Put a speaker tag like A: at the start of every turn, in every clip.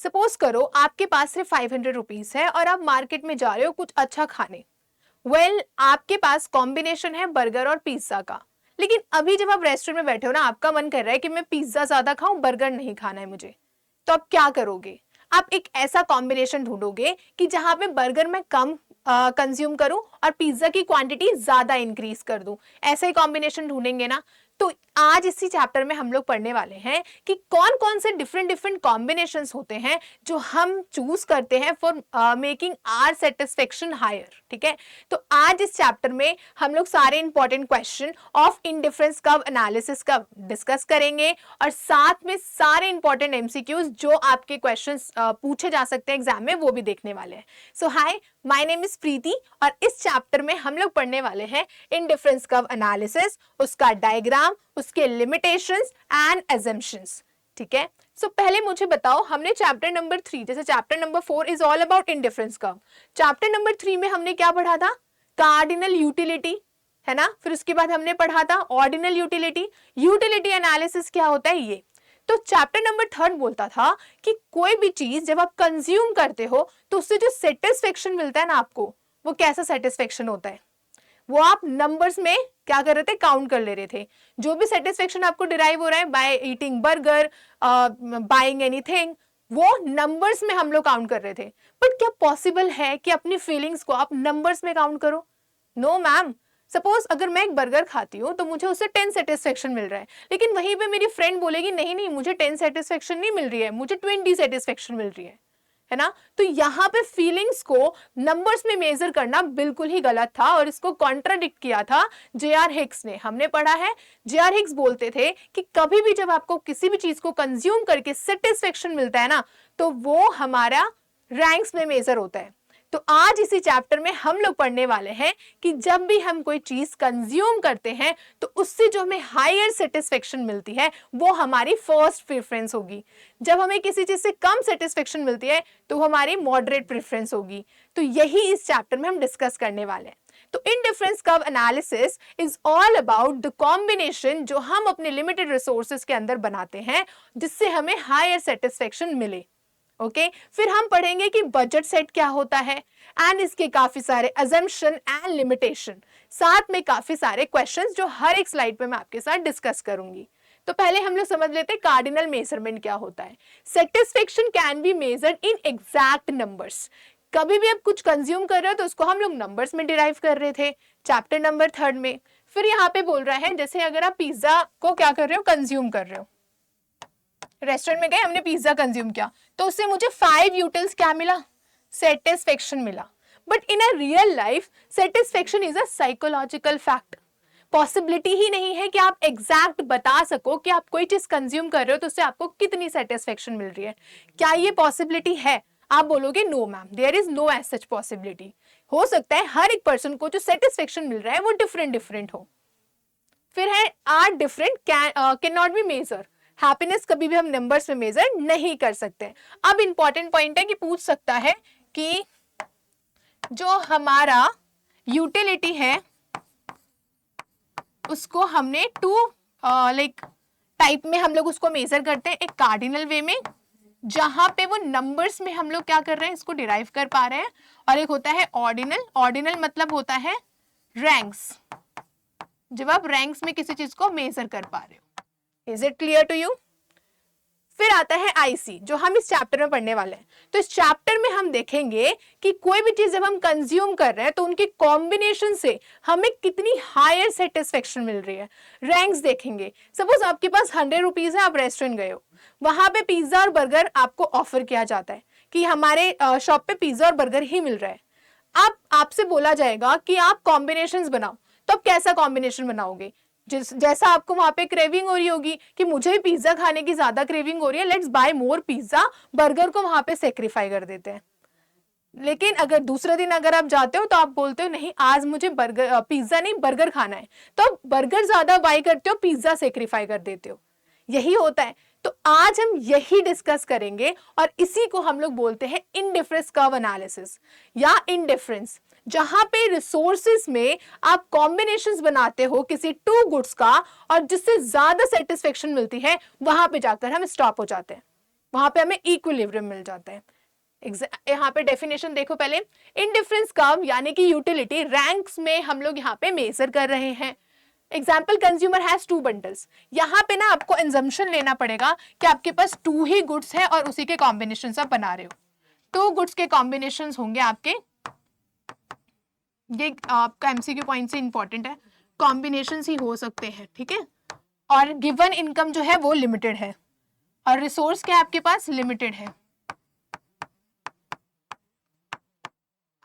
A: Suppose करो आपके पास सिर्फ 500 रुपीज है और आप मार्केट में जा रहे हो कुछ अच्छा खाने। आपके पास कॉम्बिनेशन है बर्गर और पिज्जा का, लेकिन अभी जब आप रेस्टोरेंट में बैठे हो ना, आपका मन कर रहा है कि मैं पिज्जा ज्यादा खाऊं, बर्गर नहीं खाना है मुझे, तो आप क्या करोगे? आप एक ऐसा कॉम्बिनेशन ढूंढोगे कि जहां पे बर्गर में कम कंज्यूम करूं और पिज्जा की क्वांटिटी ज्यादा इंक्रीज कर दूं। ऐसा ही कॉम्बिनेशन ढूंढेंगे ना। तो आज इसी चैप्टर में हम लोग पढ़ने वाले हैं कि कौन कौन से डिफरेंट डिफरेंट कॉम्बिनेशंस होते हैं जो हम चूज करते हैं for making our satisfaction higher. ठीक है, तो आज इस चैप्टर में हम लोग सारे important question of indifference curve analysis का डिस्कस करेंगे और साथ में सारे इंपॉर्टेंट एमसीक्यूज जो आपके क्वेश्चंस पूछे जा सकते हैं एग्जाम में, वो भी देखने वाले हैं। सो हाय, माय नेम इज प्रीति और इस चैप्टर में हम लोग पढ़ने वाले हैं इंडिफरेंस कर्व एनालिसिस, उसका डायग्राम, उसके लिमिटेशंस एंड अजम्पशंस। ठीक है, सो पहले मुझे बताओ, हमने चैप्टर नंबर 3, जैसे chapter number 4 is all about indifference curve, chapter number 3 में हमने क्या पढ़ा था? कार्डिनल यूटिलिटी, है ना। फिर उसके बाद हमने पढ़ा था ऑर्डिनल यूटिलिटी। यूटिलिटी एनालिसिस क्या होता है ये। तो चैप्टर नंबर 3 बोलता था कि कोई भी चीज जब आप कंज्यूम करते हो तो उससे जो सेटिस्फेक्शन मिलता है ना आपको, वो कैसा सेटिस्फेक्शन होता है, वो आप नंबर्स में क्या कर रहे थे? काउंट कर ले रहे थे। जो भी सेटिस्फेक्शन आपको डिराइव हो रहा है by eating burger, buying anything, वो नंबर्स में हम लोग काउंट कर रहे थे। बट क्या पॉसिबल है कि अपनी फीलिंग्स को आप नंबर्स में काउंट करो? No ma'am. सपोज अगर मैं एक बर्गर खाती हूँ तो मुझे उससे 10 सेटिस्फेक्शन मिल रहा है, लेकिन वहीं पे मेरी फ्रेंड बोलेगी नहीं नहीं मुझे 10 सेटिस्फेक्शन नहीं मिल रही है, मुझे 20 सेटिस्फेक्शन मिल रही है ना। तो यहाँ पे फीलिंग्स को नंबर्स में मेजर करना बिल्कुल ही गलत था और इसको कॉन्ट्राडिक्ट किया था जे.आर. हिक्स ने। हमने पढ़ा है जे.आर. हिक्स बोलते थे कि कभी भी जब आपको किसी भी चीज को कंज्यूम करके सेटिस्फेक्शन मिलता है ना, तो वो हमारा रैंक्स में मेजर होता है। तो आज इसी चैप्टर में हम लोग पढ़ने वाले हैं कि जब भी हम कोई चीज कंज्यूम करते हैं तो उससे जो हमें हायर सेटिस्फेक्शन मिलती है वो हमारी फर्स्ट प्रेफरेंस होगी। जब हमें किसी चीज से कम सेटिस्फेक्शन मिलती है तो हमारी मॉडरेट प्रेफरेंस होगी। तो यही इस चैप्टर में हम डिस्कस करने वाले हैं। तो indifference curve analysis is all about the combination जो हम अपने लिमिटेड रिसोर्सेज के अंदर बनाते हैं जिससे हमें हायर सेटिस्फेक्शन मिले। ओके, फिर हम पढ़ेंगे कि बजट सेट क्या होता है एंड इसके काफी सारे अजम्पशन एंड लिमिटेशन, साथ में काफी सारे क्वेश्चंस जो हर एक स्लाइड पे मैं आपके साथ डिस्कस करूंगी। तो पहले हम लोग समझ लेते हैं कार्डिनल मेजरमेंट क्या होता है। Satisfaction can be measured in exact numbers. कभी भी आप कुछ कंज्यूम कर रहे हो तो उसको हम लोग नंबर्स में डिराइव कर रहे थे चैप्टर नंबर 3 में। फिर यहाँ पे बोल रहा है जैसे अगर आप पिज्जा को क्या कर रहे हो? कंज्यूम कर रहे हो। रेस्टोरेंट में गए, हमने पिज्जा कंज्यूम किया तो उससे मुझे 5 यूटिल्स क्या मिला? सेटिस्फेक्शन मिला। But in a real life satisfaction is a psychological fact. Possibility ही नहीं है कि आप एग्जैक्ट बता सको कि आप कोई चीज कंज्यूम कर रहे हो तो उससे आपको कितनी सेटिस्फेक्शन मिल रही है। क्या ये पॉसिबिलिटी है? आप बोलोगे no ma'am, there is no as such possibility. हो सकता है हर एक पर्सन को जो सेटिस्फेक्शन मिल रहा है वो डिफरेंट डिफरेंट हो। फिर है are different can not be measure. Happiness कभी भी हम नंबर्स में मेजर नहीं कर सकते। अब इंपॉर्टेंट पॉइंट है कि पूछ सकता है कि जो हमारा यूटिलिटी है उसको हमने टू टाइप में हम लोग उसको मेजर करते हैं। एक कार्डिनल वे में जहां पे वो नंबर्स में हम लोग क्या कर रहे हैं, इसको डिराइव कर पा रहे हैं, और एक होता है ऑर्डिनल। ऑर्डिनल मतलब होता है रैंक्स, जब आप रैंक्स में किसी चीज को मेजर कर पा रहे हो। Is it clear to you? फिर आता है आईसी जो हम इस चैप्टर में पढ़ने वाले हैं। तो इस चैप्टर में हम देखेंगे कि कोई भी चीज जब हम कंज्यूम कर रहे हैं तो उनके कॉम्बिनेशन से हमें कितनी हायर सेटिस्फेक्शन मिल रही है। रैंक्स देखेंगे। सपोज आपके पास 100 रुपीज है, आप रेस्टोरेंट गए हो, वहां पे पिज्जा और बर्गर आपको ऑफर किया जाता है कि हमारे शॉप पे पिज्जा और बर्गर ही मिल रहा है। अब आपसे बोला जाएगा कि आप कॉम्बिनेशंस बनाओ, तो आप कैसा कॉम्बिनेशन बनाओगे? जैसा आपको वहां पे क्रेविंग हो रही होगी कि मुझे पिज्जा खाने की ज्यादा क्रेविंग हो रही है, let's buy more pizza, burger को वहां पे सेक्रीफाई कर देते हैं। लेकिन अगर दूसरे दिन अगर आप जाते हो तो आप बोलते हो नहीं आज मुझे बर्गर पिज्जा नहीं बर्गर खाना है, तो बर्गर ज्यादा बाय करते हो, पिज्जा सेक्रीफाई कर देते हो। यही होता है। तो आज हम यही डिस्कस करेंगे और इसी को हम लोग बोलते हैं इंडिफरेंस कर्व एनालिसिस या इंडिफरेंस, जहां पे रिसोर्सेज में आप कॉम्बिनेशंस बनाते हो किसी टू गुड्स का और जिससे ज्यादा सेटिस्फेक्शन मिलती है, वहां पे जाकर हम स्टॉप हो जाते हैं। वहां पे हमें इक्विलिब्रियम मिल जाता है। यहाँ पे डेफिनेशन देखो पहले, इंडिफरेंस कर्व यानी कि यूटिलिटी रैंक्स में हम लोग यहाँ पे मेजर कर रहे हैं। Example, consumer has 2 bundles. यहाँ पे ना आपको एजम्पशन लेना पड़ेगा कि आपके पास 2 ही गुड्स है और उसी के कॉम्बिनेशन आप बना रहे हो। 2 गुड्स के कॉम्बिनेशन होंगे आपके, ये आपका एमसीक्यू पॉइंट से इंपॉर्टेंट है, कॉम्बिनेशन ही हो सकते हैं, ठीक है। और गिवन इनकम जो है वो लिमिटेड है और रिसोर्स क्या है आपके पास, लिमिटेड है।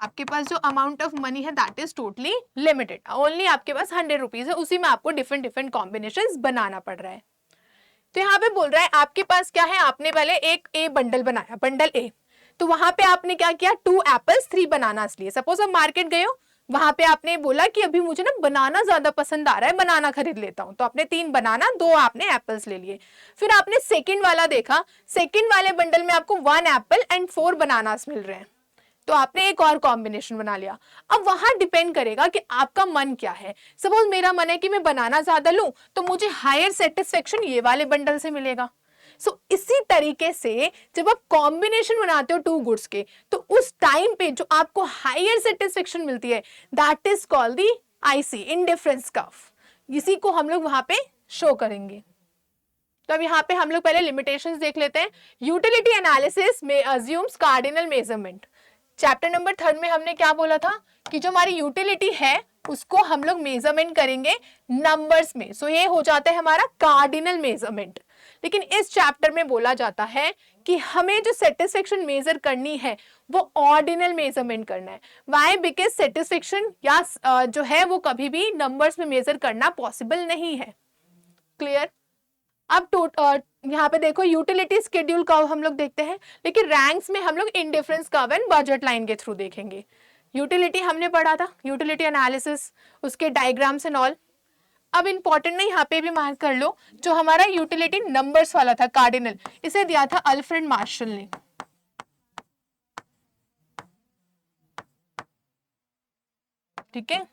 A: आपके पास जो अमाउंट ऑफ मनी है that is totally limited, only आपके पास 100 रुपीज है, उसी में आपको डिफरेंट डिफरेंट कॉम्बिनेशंस बनाना पड़ रहा है। तो यहाँ पे बोल रहा है आपके पास क्या है, आपने पहले एक ए बंडल बनाया, बंडल ए, तो वहां पे आपने क्या किया, 2 एप्पल्स 3 बनानास लिए। सपोज आप मार्केट गए हो, वहां पे आपने बोला कि अभी मुझे ना बनाना ज्यादा पसंद आ रहा है, बनाना खरीद लेता हूं, तो आपने 3 बनाना 2 आपने एप्पल्स ले लिए। फिर आपने सेकंड वाला देखा, सेकंड वाले बंडल में आपको 1 एप्पल एंड 4 बनानास मिल रहे हैं, तो आपने एक और कॉम्बिनेशन बना लिया। अब वहां डिपेंड करेगा कि आपका मन क्या है। सपोज मेरा मन है कि मैं बनाना ज्यादा लूं, तो मुझे हायर सेटिस्फेक्शन ये वाले बंडल से मिलेगा। इसी तरीके से जब आप कॉम्बिनेशन बनाते हो 2 गुड्स के, तो उस टाइम पे जो आपको हायर सेटिस्फेक्शन मिलती है that is called the IC, indifference curve. इसी को हम लोग वहां पे शो करेंगे। तो अब यहाँ पे हम लोग पहले लिमिटेशंस देख लेते हैं। यूटिलिटी एनालिसिस में assumes cardinal measurement. Chapter number 3 में हमने क्या बोला था कि जो हमारी यूटिलिटी है उसको हम लोग मेजरमेंट करेंगे नंबर्स में। सो ये हो जाता है हमारा कार्डिनल मेजरमेंट। लेकिन इस चैप्टर में बोला जाता है कि हमें जो सेटिस्फेक्शन मेजर करनी है वो ऑर्डिनल मेजरमेंट करना है। व्हाई? बिकॉज सेटिस्फेक्शन या जो है वो कभी भी नंबर्स में मेजर करना पॉसिबल नहीं है। क्लियर? अब यहाँ पे देखो यूटिलिटी स्केड्यूल कर्व हम लोग देखते हैं, लेकिन रैंक्स में हम लोग indifference curve and budget line के थ्रू देखेंगे। यूटिलिटी हमने पढ़ा था, यूटिलिटी एनालिसिस, उसके डायग्राम्स एंड ऑल। अब इंपॉर्टेंट नहीं, यहाँ पे भी मार्क कर लो, जो हमारा यूटिलिटी नंबर्स वाला था कार्डिनल, इसे दिया था अल्फ्रेड मार्शल ने। ठीक है,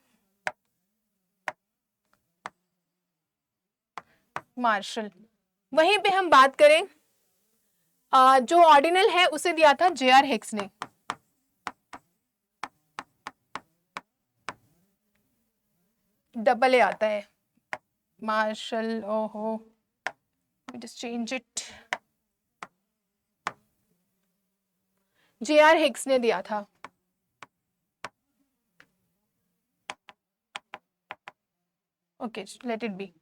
A: मार्शल। वहीं पे हम बात करें जो ऑर्डिनल है उसे दिया था जे.आर. हिक्स ने। डबल ए आता है, मार्शल, ओहो, just change it, JR. Hicks ने दिया था। Okay, let it be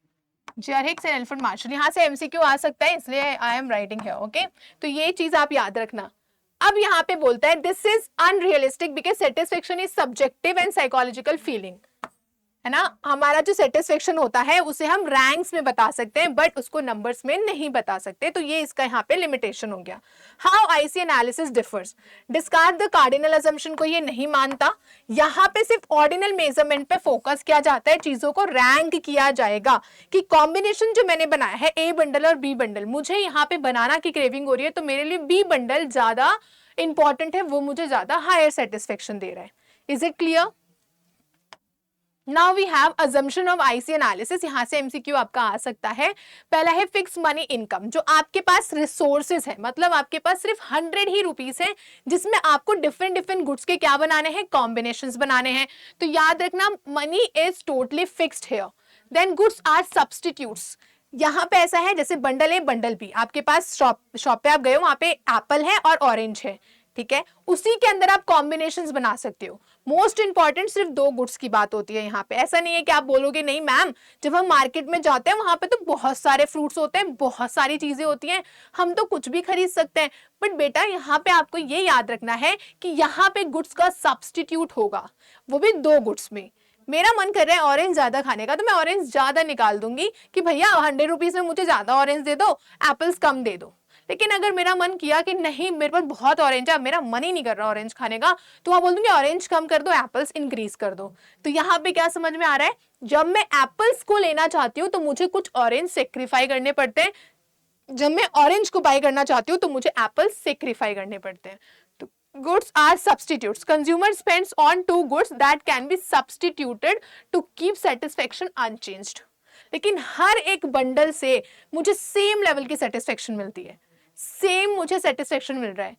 A: JR. Hicks and Alfred Marshall. यहाँ से एमसीक्यू आ सकता है, इसलिए I am writing here. Okay, तो ये चीज आप याद रखना। अब यहाँ पे बोलता है this is unrealistic because satisfaction is subjective and psychological feeling, है ना। हमारा जो सेटिस्फेक्शन होता है उसे हम रैंक्स में बता सकते हैं, बट उसको नंबर्स में नहीं बता सकते। तो ये इसका यहाँ पे लिमिटेशन हो गया। How IC analysis differs, discard the cardinal assumption को ये नहीं मानता। यहाँ पे सिर्फ ऑर्डिनल मेजरमेंट पे फोकस किया जाता है, चीजों को रैंक किया जाएगा कि कॉम्बिनेशन जो मैंने बनाया है ए बंडल और बी बंडल, मुझे यहाँ पे बनाना की क्रेविंग हो रही है, तो मेरे लिए बी बंडल ज्यादा इंपॉर्टेंट है, वो मुझे ज्यादा हायर सेटिस्फेक्शन दे रहा है। Is it clear? Now we have assumption of IC analysis. यहाँ से एमसीक्यू आपका आ सकता है। पहला है फिक्स मनी इनकम, जो आपके पास रिसोर्सेज है, मतलब आपके पास सिर्फ 100 ही रुपीस है, जिसमें आपको डिफरेंट डिफरेंट गुड्स के क्या बनाने हैं, कॉम्बिनेशंस बनाने हैं। तो याद रखना, money is totally fixed here. Then goods are substitutes. यहाँ पे ऐसा है जैसे बंडल ए बंडल बी, आपके पास शॉप पे आप गए हो, वहां पे एप्पल है और ऑरेंज है, ठीक है, उसी के अंदर आप कॉम्बिनेशंस बना सकते हो। मोस्ट इंपॉर्टेंट सिर्फ 2 गुड्स की बात होती है यहाँ पे। ऐसा नहीं है कि आप बोलोगे नहीं मैम, जब हम मार्केट में जाते हैं वहां पे तो बहुत सारे फ्रूट्स होते हैं, बहुत सारी चीजें होती हैं, हम तो कुछ भी खरीद सकते हैं। बट बेटा यहाँ पे आपको ये याद रखना है कि यहाँ पे गुड्स का सब्स्टिट्यूट होगा, वो भी 2 गुड्स में। मेरा मन कर रहा है ऑरेंज ज्यादा खाने का, तो मैं ऑरेंज ज्यादा निकाल दूंगी कि भैया 100 रुपीज में मुझे ज्यादा ऑरेंज दे दो, एप्पल्स कम दे दो। लेकिन अगर मेरा मन किया कि नहीं मेरे पास बहुत ऑरेंज है, मेरा मन ही नहीं कर रहा ऑरेंज खाने का, तो वहां बोल दूंगी ऑरेंज कम कर दो, एप्पल्स इंक्रीज कर दो। तो यहाँ पे क्या समझ में आ रहा है, जब मैं एप्पल्स को लेना चाहती हूँ तो मुझे कुछ ऑरेंज सेक्रीफाई करने पड़ते हैं, जब मैं ऑरेंज को बाय करना चाहती हूँ तो मुझे एप्पल्स सेक्रीफाई करने पड़ते हैं। तो goods are substitutes. Consumer spends on 2 goods that can be substituted to keep satisfaction unchanged. लेकिन हर एक बंडल से मुझे सेम लेवल की सेटिस्फेक्शन मिलती है, सेम मुझे सेटिस्फेक्शन मिल रहा है।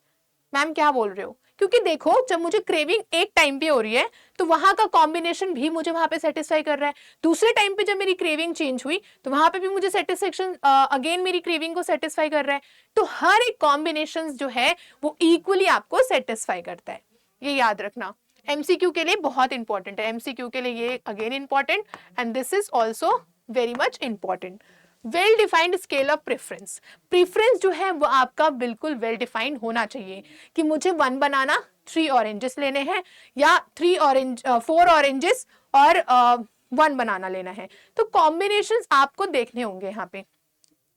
A: मैम क्या बोल रहे हो? क्योंकि देखो जब मुझे क्रेविंग एक टाइम पे हो रही है तो वहां का कॉम्बिनेशन भी मुझे वहां पे सेटिस्फाई कर रहा है, दूसरे टाइम पे जब मेरी क्रेविंग चेंज हुई तो वहां पे भी मुझे सेटिस्फेक्शन अगेन मेरी क्रेविंग को सेटिस्फाई कर रहा है। तो हर एक कॉम्बिनेशन जो है वो इक्वली आपको सेटिस्फाई करता है, ये याद रखना। एमसीक्यू के लिए बहुत इंपॉर्टेंट है, एमसीक्यू के लिए ये again important and this is also very much important. Well defined scale of preference, preference जो है वो आपका बिल्कुल वेल डिफाइंड होना चाहिए कि मुझे 1 बनाना 3 ऑरेंजेस लेने हैं या 4 ऑरेंजेस और 1 बनाना लेना है। तो कॉम्बिनेशंस आपको देखने होंगे यहाँ पे।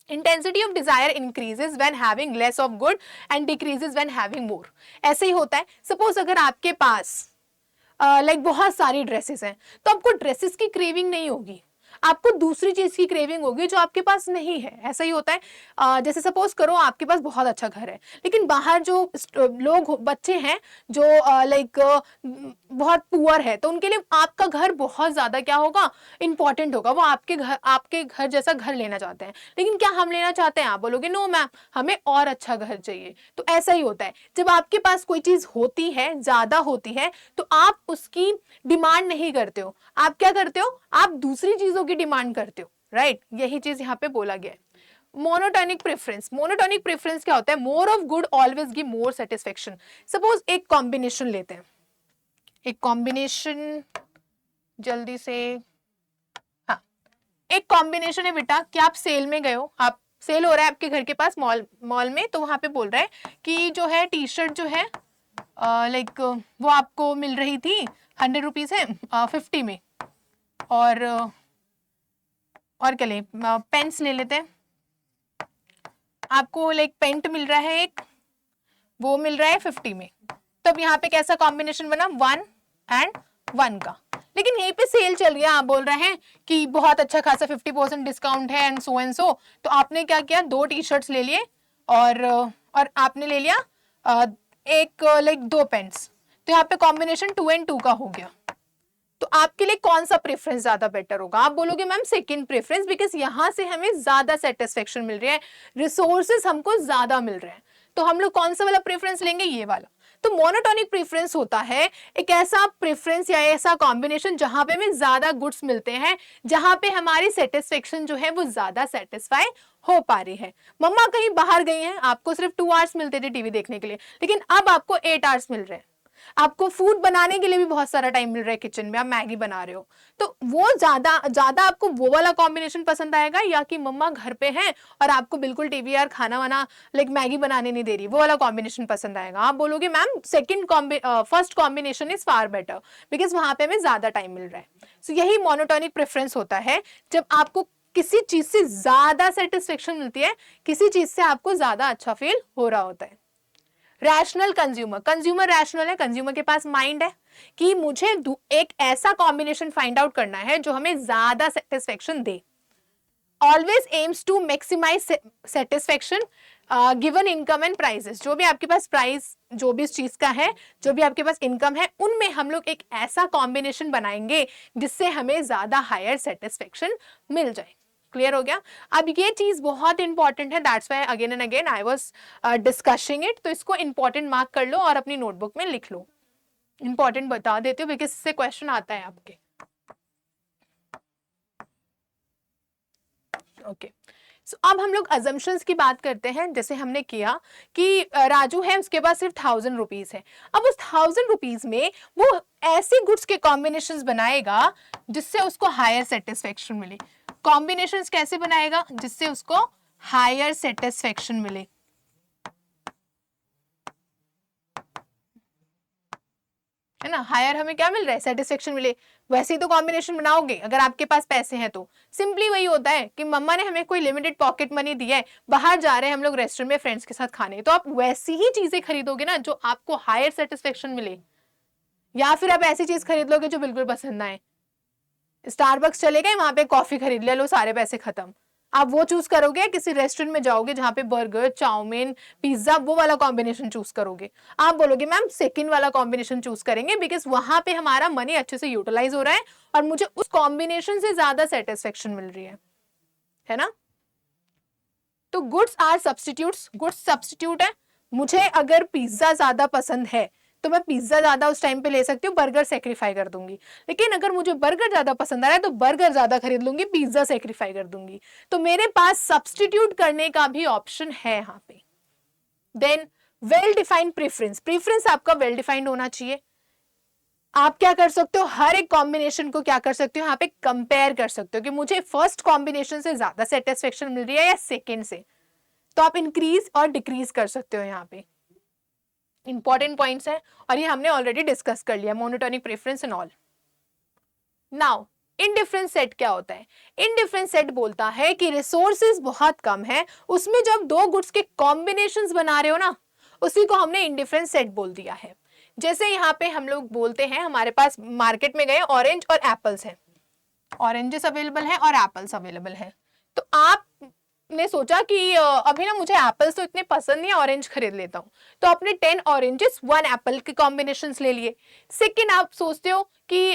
A: Intensity of desire increases when having less of good and decreases when having more. ऐसे ही होता है, सपोज अगर आपके पास लाइक बहुत सारी ड्रेसेस हैं तो आपको ड्रेसेस की क्रेविंग नहीं होगी, आपको दूसरी चीज की क्रेविंग होगी जो आपके पास नहीं है। ऐसा ही होता है, जैसे सपोज करो आपके पास बहुत अच्छा घर है लेकिन बाहर जो लोग बच्चे हैं जो लाइक बहुत पुअर है तो उनके लिए आपका घर बहुत ज्यादा क्या होगा, इंपॉर्टेंट होगा। वो आपके घर जैसा घर लेना चाहते हैं, लेकिन क्या हम लेना चाहते हैं? आप बोलोगे नो मैम हमें और अच्छा घर चाहिए। तो ऐसा ही होता है, जब आपके पास कोई चीज होती है, ज्यादा होती है, तो आप उसकी डिमांड नहीं करते हो, आप क्या करते हो, आप दूसरी चीजों की डिमांड करते हो, राइट? यही चीज यहाँ पे बोला गया है। मोनोटोनिक प्रेफरेंस, मोनोटोनिक प्रेफरेंस क्या होता है? More of good always give more satisfaction. Suppose एक कॉम्बिनेशन लेते हैं, एक कॉम्बिनेशन जल्दी से, हाँ एक कॉम्बिनेशन है बेटा कि आप सेल में गए हो, आप सेल हो रहा है आपके घर के पास मॉल में, तो वहां पे बोल रहा है कि जो है टी शर्ट जो है लाइक वो आपको मिल रही थी 100 रुपीज है 50 में, और क्या ले, पेंस ले लेते हैं, आपको लाइक पेंट मिल रहा है एक, वो मिल रहा है 50 में। तब यहाँ पे कैसा कॉम्बिनेशन बना? 1 एंड 1 का। लेकिन यहीं पे सेल चल रही है, आप बोल रहे हैं कि बहुत अच्छा खासा 50% डिस्काउंट है एंड सो, तो आपने क्या किया, 2 टी शर्ट्स ले लिए और आपने ले लिया एक लाइक 2 पेंट्स। तो यहाँ पे कॉम्बिनेशन 2 एंड 2 का हो गया। तो आपके लिए कौन सा प्रेफरेंस ज्यादा बेटर होगा? आप बोलोगे मैम सेकंड प्रेफरेंस, बिकॉज यहां से हमें ज्यादा सेटिस्फेक्शन मिल रही है, रिसोर्सेज हमको ज्यादा मिल रहे हैं। तो हम लोग कौन सा वाला प्रेफरेंस लेंगे? ये वाला। तो मोनोटोनिक प्रेफरेंस होता है एक ऐसा प्रेफरेंस या ऐसा कॉम्बिनेशन जहां पे हमें ज्यादा गुड्स मिलते हैं, जहां पे हमारी सेटिस्फेक्शन जो है वो ज्यादा सेटिस्फाई हो पा रही है। मम्मा कहीं बाहर गई हैं, आपको सिर्फ 2 आवर्स मिलते थे टीवी देखने के लिए, लेकिन अब आपको 8 आवर्स मिल रहे हैं। आपको फूड बनाने के लिए भी बहुत सारा टाइम मिल रहा है किचन में, आप मैगी बना रहे हो, तो वो ज्यादा आपको वो वाला कॉम्बिनेशन पसंद आएगा या कि मम्मा घर पे हैं और आपको बिल्कुल टीवी यार खाना वाना लाइक मैगी बनाने नहीं दे रही, वो वाला कॉम्बिनेशन पसंद आएगा? आप बोलोगे ma'am first combination is far better because वहां पे हमें ज्यादा टाइम मिल रहा है। सो यही मोनोटोनिक प्रेफरेंस होता है, जब आपको किसी चीज से ज्यादा सेटिस्फेक्शन मिलती है, किसी चीज से आपको ज्यादा अच्छा फील हो रहा होता है। रैशनल कंज्यूमर, कंज्यूमर रैशनल है, कंज्यूमर के पास माइंड है कि मुझे एक ऐसा कॉम्बिनेशन फाइंड आउट करना है जो हमें ज्यादा सेटिस्फेक्शन दे। Always aims to maximise satisfaction given income and prices. जो भी आपके पास प्राइस, जो भी इस चीज का है, जो भी आपके पास इनकम है, उनमें हम लोग एक ऐसा कॉम्बिनेशन बनाएंगे जिससे हमें ज्यादा हायर सेटिस्फेक्शन मिल जाए। क्लियर हो गया? अब ये चीज बहुत इंपॉर्टेंट है, that's why again and again I was discussing it. तो इसको इंपॉर्टेंट मार्क कर लो और अपनी नोटबुक में लिख लो। इंपॉर्टेंट बता देती हूँ बिकॉज इससे क्वेश्चन आता है आपके। ओके सो अब हम लोग अजम्पशंस की बात करते हैं। जैसे हमने किया कि राजू है, उसके पास सिर्फ 1000 रुपीज है। अब उस 1000 रुपीज में वो ऐसे गुड्स के कॉम्बिनेशंस बनाएगा जिससे उसको हायर सेटिस्फेक्शन मिले। कॉम्बिनेशंस कैसे बनाएगा? जिससे उसको हायर सेटिस्फेक्शन मिले, है ना? हायर हमें क्या मिल रहा है? सेटिस्फेक्शन मिले। वैसे ही तो कॉम्बिनेशन बनाओगे अगर आपके पास पैसे हैं तो। सिंपली वही होता है कि मम्मा ने हमें कोई लिमिटेड पॉकेट मनी दिया है, बाहर जा रहे हैं हम लोग रेस्टोरेंट में फ्रेंड्स के साथ खाने, तो आप वैसी ही चीजें खरीदोगे ना जो आपको हायर सेटिस्फेक्शन मिले, या फिर आप ऐसी चीज खरीद लोगे जो बिल्कुल पसंद ना आए। स्टारबक्स चले गए, वहां पे कॉफी खरीद लिया, लो सारे पैसे खत्म। आप वो चूज करोगे, किसी रेस्टोरेंट में जाओगे जहां पे बर्गर, चाउमीन, पिज्जा, वो वाला कॉम्बिनेशन चूज करोगे। आप बोलोगे मैम सेकंड वाला कॉम्बिनेशन चूज करेंगे बिकॉज वहां पे हमारा मनी अच्छे से यूटिलाइज हो रहा है और मुझे उस कॉम्बिनेशन से ज्यादा सेटिस्फेक्शन मिल रही है ना? तो goods are substitutes, goods substitute है। मुझे अगर पिज्जा ज्यादा पसंद है तो मैं पिज्जा ज्यादा उस टाइम पे ले सकती हूँ, बर्गर सेक्रीफाई कर दूंगी। लेकिन अगर मुझे बर्गर ज्यादा पसंद आ रहा है तो बर्गर ज्यादा खरीद लूंगी, पिज्जा सेक्रीफाई कर दूंगी। तो मेरे पास सब्स्टिट्यूट करने का भी ऑप्शन है यहाँ पे। Then well defined preference, preference आपका वेल डिफाइंड होना चाहिए। आप क्या कर सकते हो, हर एक कॉम्बिनेशन को क्या कर सकते हो, यहाँ पे कंपेयर कर सकते हो कि मुझे फर्स्ट कॉम्बिनेशन से ज्यादा सेटिस्फेक्शन मिल रही है या सेकेंड से। तो आप इंक्रीज और डिक्रीज कर सकते हो। यहाँ पे इंपॉर्टेंट पॉइंट्स है और ये हमने ऑलरेडी डिस्कस कर लिया, monotonic preference and all. Now indifference set क्या होता है? इनडिफरेंस सेट बोलता है कि रिसोर्सेज बहुत कम है, उसमें जब दो गुड्स के कॉम्बिनेशंस बना रहे हो ना, उसी को हमने इनडिफरेंस सेट बोल दिया है। जैसे यहाँ पे हम लोग बोलते हैं, हमारे पास मार्केट में गए ऑरेंज और एप्पल्स हैं, ऑरेंजेस अवेलेबल हैं और एप्पल्स अवेलेबल हैं। तो आपने सोचा कि अभी ना मुझे एप्पल्स तो इतने पसंद नहीं है, ऑरेंज खरीद लेता हूँ। तो आपने 10 ऑरेंजेस 1 एप्पल के कॉम्बिनेशंस ले लिए। सेकंड आप सोचते हो कि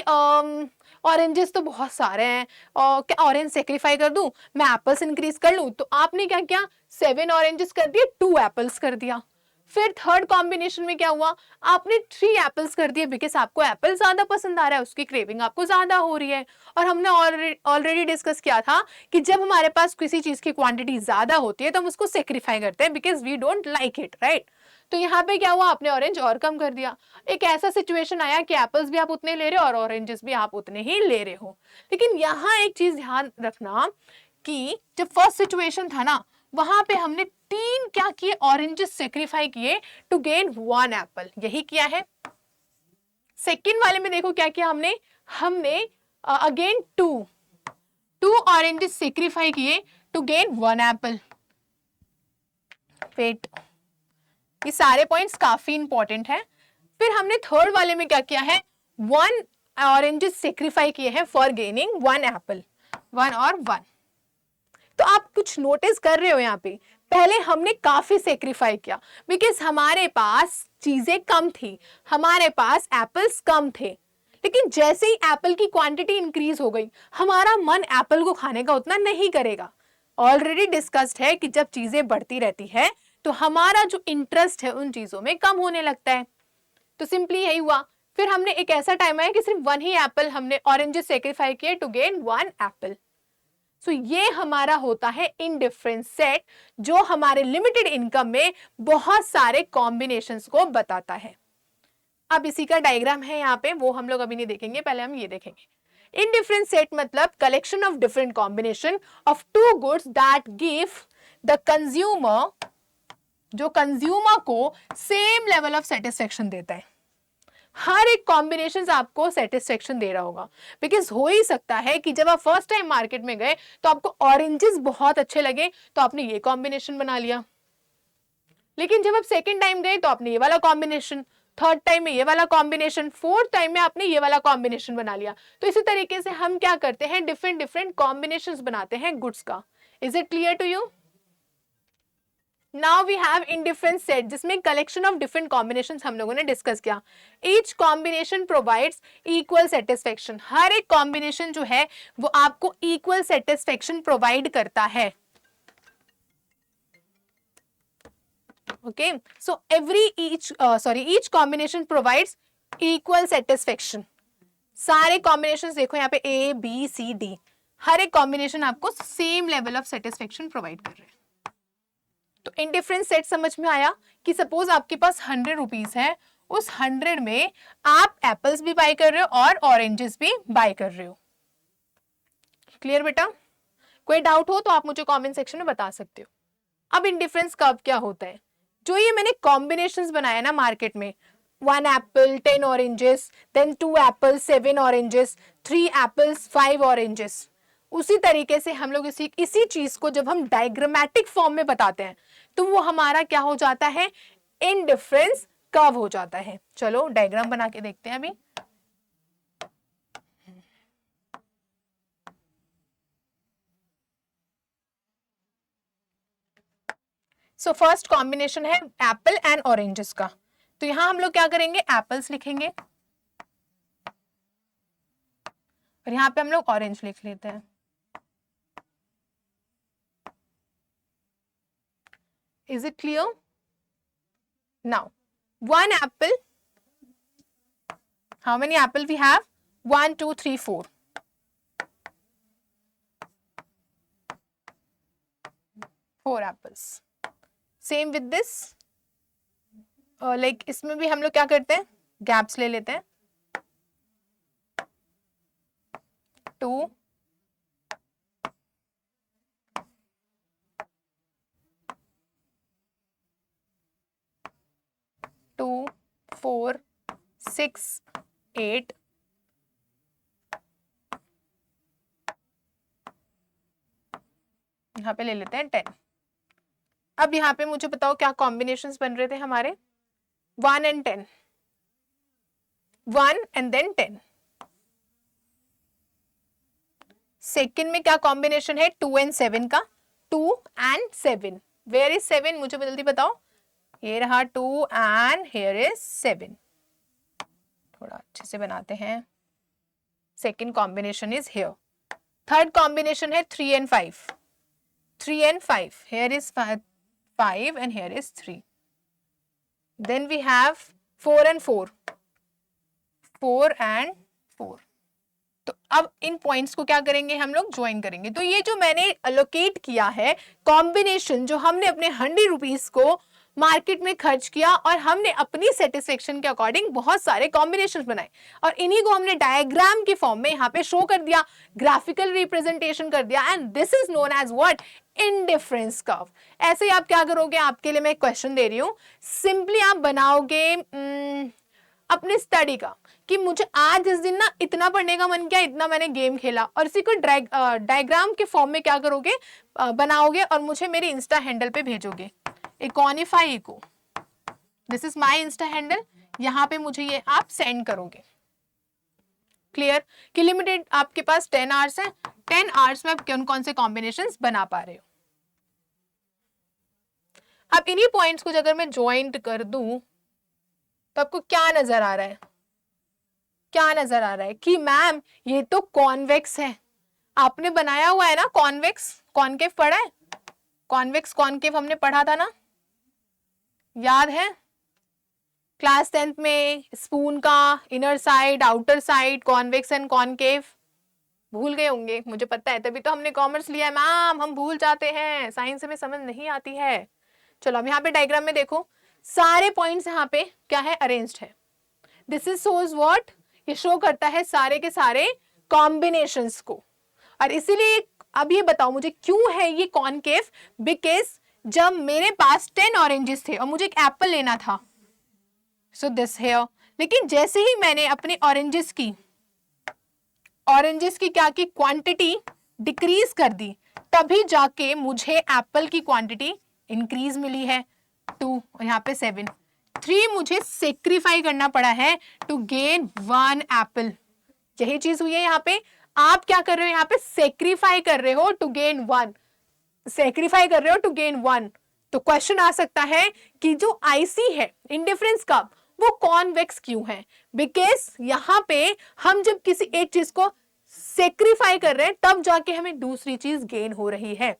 A: ऑरेंजेस तो बहुत सारे हैं और क्या ऑरेंज सेक्रीफाई कर दूं, मैं एप्पल्स इंक्रीज कर लूं। तो आपने क्या किया, 7 ऑरेंजेस कर दिए, 2 एप्पल्स कर दिया। फिर थर्ड कॉम्बिनेशन में क्या हुआ, आपने 3 एप्पल्स कर दिए, बिकॉज आपको एप्पल ज्यादा पसंद आ रहा है, उसकी क्रेविंग आपको ज्यादा हो रही है। और हमने ऑलरेडी डिस्कस किया था कि जब हमारे पास किसी चीज की क्वांटिटी ज्यादा होती है तो हम उसको सेक्रीफाई करते हैं, because we don't like it, right. तो यहाँ पे क्या हुआ, आपने ऑरेंज और कम कर दिया। एक ऐसा सिचुएशन आया कि एप्पल्स भी आप उतने ले रहे हो और ऑरेंजेस भी आप उतने ही ले रहे हो। लेकिन यहाँ एक चीज ध्यान रखना कि जब फर्स्ट सिचुएशन था ना, वहां पे हमने 3 क्या किए, ऑरेंजेस सेक्रीफाई किए टू गेन 1 एप्पल, यही किया है। सेकेंड वाले में देखो क्या किया हमने, हमने अगेन 2 ऑरेंजेस सेक्रीफाई किए टू गेन 1 एप्पल। वेट, ये सारे पॉइंट्स काफी इंपॉर्टेंट है। फिर हमने थर्ड वाले में क्या किया है, 1 ऑरेंजेस सेक्रीफाई किए हैं फॉर गेनिंग 1 एप्पल, 1 और 1। तो आप कुछ नोटिस कर रहे हो यहाँ पे, पहले हमने काफी सेक्रीफाई किया बिकॉज हमारे पास चीजें कम थी, हमारे पास एप्पल्स कम थे। लेकिन जैसे ही एप्पल की क्वांटिटी इंक्रीज हो गई, हमारा मन एप्पल को खाने का उतना नहीं करेगा। ऑलरेडी डिस्कस्ड है कि जब चीजें बढ़ती रहती है तो हमारा जो इंटरेस्ट है उन चीजों में कम होने लगता है। तो सिंपली यही हुआ। फिर हमने एक ऐसा टाइम आया कि सिर्फ 1 ही एप्पल हमने ऑरेंजेस सेक्रीफाई किए टू गेन 1 एप्पल। सो ये हमारा होता है इनडिफरेंस सेट, जो हमारे लिमिटेड इनकम में बहुत सारे कॉम्बिनेशंस को बताता है। अब इसी का डायग्राम है यहाँ पे, वो हम लोग अभी नहीं देखेंगे, पहले हम ये देखेंगे। इनडिफरेंस सेट मतलब collection of different combination of 2 goods that give the consumer, जो कंज्यूमर को सेम लेवल ऑफ सेटिस्फेक्शन देता है। हर एक कॉम्बिनेशन आपको सेटिस्फेक्शन दे रहा होगा, बिकॉज हो ही सकता है कि जब आप फर्स्ट टाइम मार्केट में गए तो आपको ऑरेंजेस बहुत अच्छे लगे तो आपने ये कॉम्बिनेशन बना लिया। लेकिन जब आप सेकेंड टाइम गए तो आपने ये वाला कॉम्बिनेशन, थर्ड टाइम में ये वाला कॉम्बिनेशन, फोर्थ टाइम में आपने ये वाला कॉम्बिनेशन बना लिया। तो इसी तरीके से हम क्या करते हैं, डिफरेंट डिफरेंट कॉम्बिनेशंस बनाते हैं गुड्स का। Is it clear to you? Now we have indifference set, जिसमें कलेक्शन ऑफ डिफरेंट कॉम्बिनेशंस हम लोगों ने डिस्कस किया। Each combination provides equal satisfaction, हर एक कॉम्बिनेशन जो है वो आपको इक्वल सेटिस्फेक्शन प्रोवाइड करता है। Okay, so each combination provides equal satisfaction. सारे कॉम्बिनेशंस देखो यहाँ पे ए बी सी डी, हर एक कॉम्बिनेशन आपको same level of satisfaction provide कर रहे हैं। तो इनडिफरेंस सेट समझ में आया कि सपोज आपके पास 100 रुपीज है, उस 100 में आप एप्पल्स भी बाय कर रहे हो और ऑरेंजेस भी बाय कर रहे हो। क्लियर बेटा? कोई डाउट हो तो आप मुझे कमेंट सेक्शन में बता सकते हो। अब इनडिफरेंस कब क्या होता है, जो ये मैंने कॉम्बिनेशंस बनाया ना मार्केट में, 1 apple 10 oranges, then 2 apple 7 oranges, 3 apples 5 oranges, उसी तरीके से हम लोग इसी चीज को जब हम डायग्रामेटिक फॉर्म में बताते हैं तो वो हमारा क्या हो जाता है, इनडिफरेंस कर्व हो जाता है। चलो डायग्राम बना के देखते हैं अभी। सो फर्स्ट कॉम्बिनेशन है एप्पल एंड ऑरेंजेस का, तो यहां हम लोग क्या करेंगे, एप्पल्स लिखेंगे और यहां पे हम लोग ऑरेंज लिख लेते हैं। Is it clear? Now, one apple. How many apple we have? 1, 2, 3, 4. Four apples. Same with this. Like इसमें भी हम लोग क्या करते हैं? Gaps ले लेते हैं. 2, 2, 4, 6, 8. यहाँ पे ले लेते हैं 10. अब यहाँ पे मुझे बताओ क्या कॉम्बिनेशंस बन रहे थे हमारे? 1 and 10. 1 and then 10. सेकेंड में क्या कॉम्बिनेशन है? 2 and 7 का. 2 and 7. Where is 7? मुझे जल्दी बताओ. ये रहा 2 and here is 7. थोड़ा अच्छे से बनाते हैं. Second combination is here. Third combination है 3 and 5. 3 and 5. Here is 5 and here is 3. Then we have 4 and 4. 4 and 4. तो अब इन पॉइंट्स को क्या करेंगे हम लोग? ज्वाइन करेंगे. तो ये जो मैंने अलोकेट किया है कॉम्बिनेशन, जो हमने अपने 100 रुपीज को मार्केट में खर्च किया और हमने अपनी सेटिस्फेक्शन के अकॉर्डिंग बहुत सारे कॉम्बिनेशन बनाए और इन्हीं को हमने डायग्राम के फॉर्म में यहाँ पे शो कर दिया, ग्राफिकल रिप्रेजेंटेशन कर दिया, and this is known as what? Indifference curve. ऐसे ही आप क्या करोगे? आपके लिए मैं एक क्वेश्चन दे रही हूँ. सिंपली आप बनाओगे अपने स्टडी का कि मुझे आज इस दिन ना इतना पढ़ने का मन किया, इतना मैंने गेम खेला, और इसी को डायग्राम के फॉर्म में क्या करोगे? बनाओगे और मुझे मेरे इंस्टा हैंडल पे भेजोगे. इकोनिफाई को, this is my Insta handle. यहाँ पे मुझे ये आप सेंड करोगे. क्लियर? कि लिमिटेड आपके पास 10 आवर्स है. 10 आवर्स में आप कौन कौन से कॉम्बिनेशंस बना पा रहे हो. अब इन्हीं पॉइंट्स को अगर मैं ज्वाइंट कर दूं तो आपको क्या नजर आ रहा है? क्या नजर आ रहा है? कि मैम ये तो कॉन्वेक्स है. आपने बनाया हुआ है ना कॉन्वेक्स. कॉनकेव पढ़ा है? कॉन्वेक्स कॉनकेव हमने पढ़ा था ना, याद है? क्लास 10th में स्पून का inner side, outer side, convex and concave. भूल गए होंगे, मुझे पता है, तभी तो हमने कॉमर्स लिया है. मैम हम भूल जाते हैं, साइंस हमें समझ नहीं आती है. चलो अब यहाँ पे डायग्राम में देखो, सारे पॉइंट्स यहाँ पे क्या है? अरेंज्ड है. This is shows what? ये शो करता है सारे के सारे कॉम्बिनेशंस को. और इसीलिए अब ये बताओ मुझे क्यों है ये कॉनकेव? बिकॉज जब मेरे पास 10 ऑरेंजेस थे और मुझे एक एप्पल लेना था, सो दिस हेयर, लेकिन जैसे ही मैंने अपने ऑरेंजेस की क्या की क्वांटिटी डिक्रीज कर दी, तभी जाके मुझे एप्पल की क्वांटिटी इंक्रीज मिली है. 2 और यहाँ पे 7. 3 मुझे सेक्रीफाई करना पड़ा है टू गेन 1 एप्पल. यही चीज हुई है यहाँ पे. आप क्या कर रहे हो? यहाँ पे सेक्रीफाई कर रहे हो टू गेन 1. सेक्रीफाई कर रहे हो टू गेन 1. तो क्वेश्चन आ सकता है कि जो आईसी है इंडिफरेंस कर्व, वो कॉन्वेक्स क्यों है? बिकॉज यहाँ पे हम जब किसी एक चीज को सेक्रीफाई कर रहे हैं तब जाके हमें दूसरी चीज गेन हो रही है.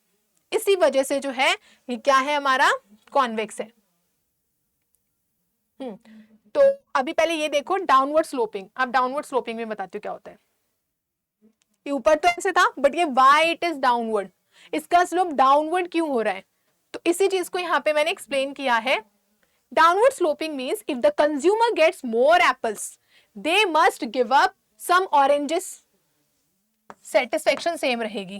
A: इसी वजह से जो है ये क्या है? हमारा कॉन्वेक्स है. तो अभी पहले ये देखो डाउनवर्ड स्लोपिंग. अब डाउनवर्ड स्लोपिंग में बताती हूँ क्या होता है. ये ऊपर तो ऐसे था, बट ये वाई इट इज डाउनवर्ड. इसका स्लोप डाउनवर्ड क्यों हो रहा है? तो इसी चीज को यहाँ पे मैंने एक्सप्लेन किया है. Downward sloping means if the consumer gets more apples, they must give up some oranges. Satisfaction same रहेगी.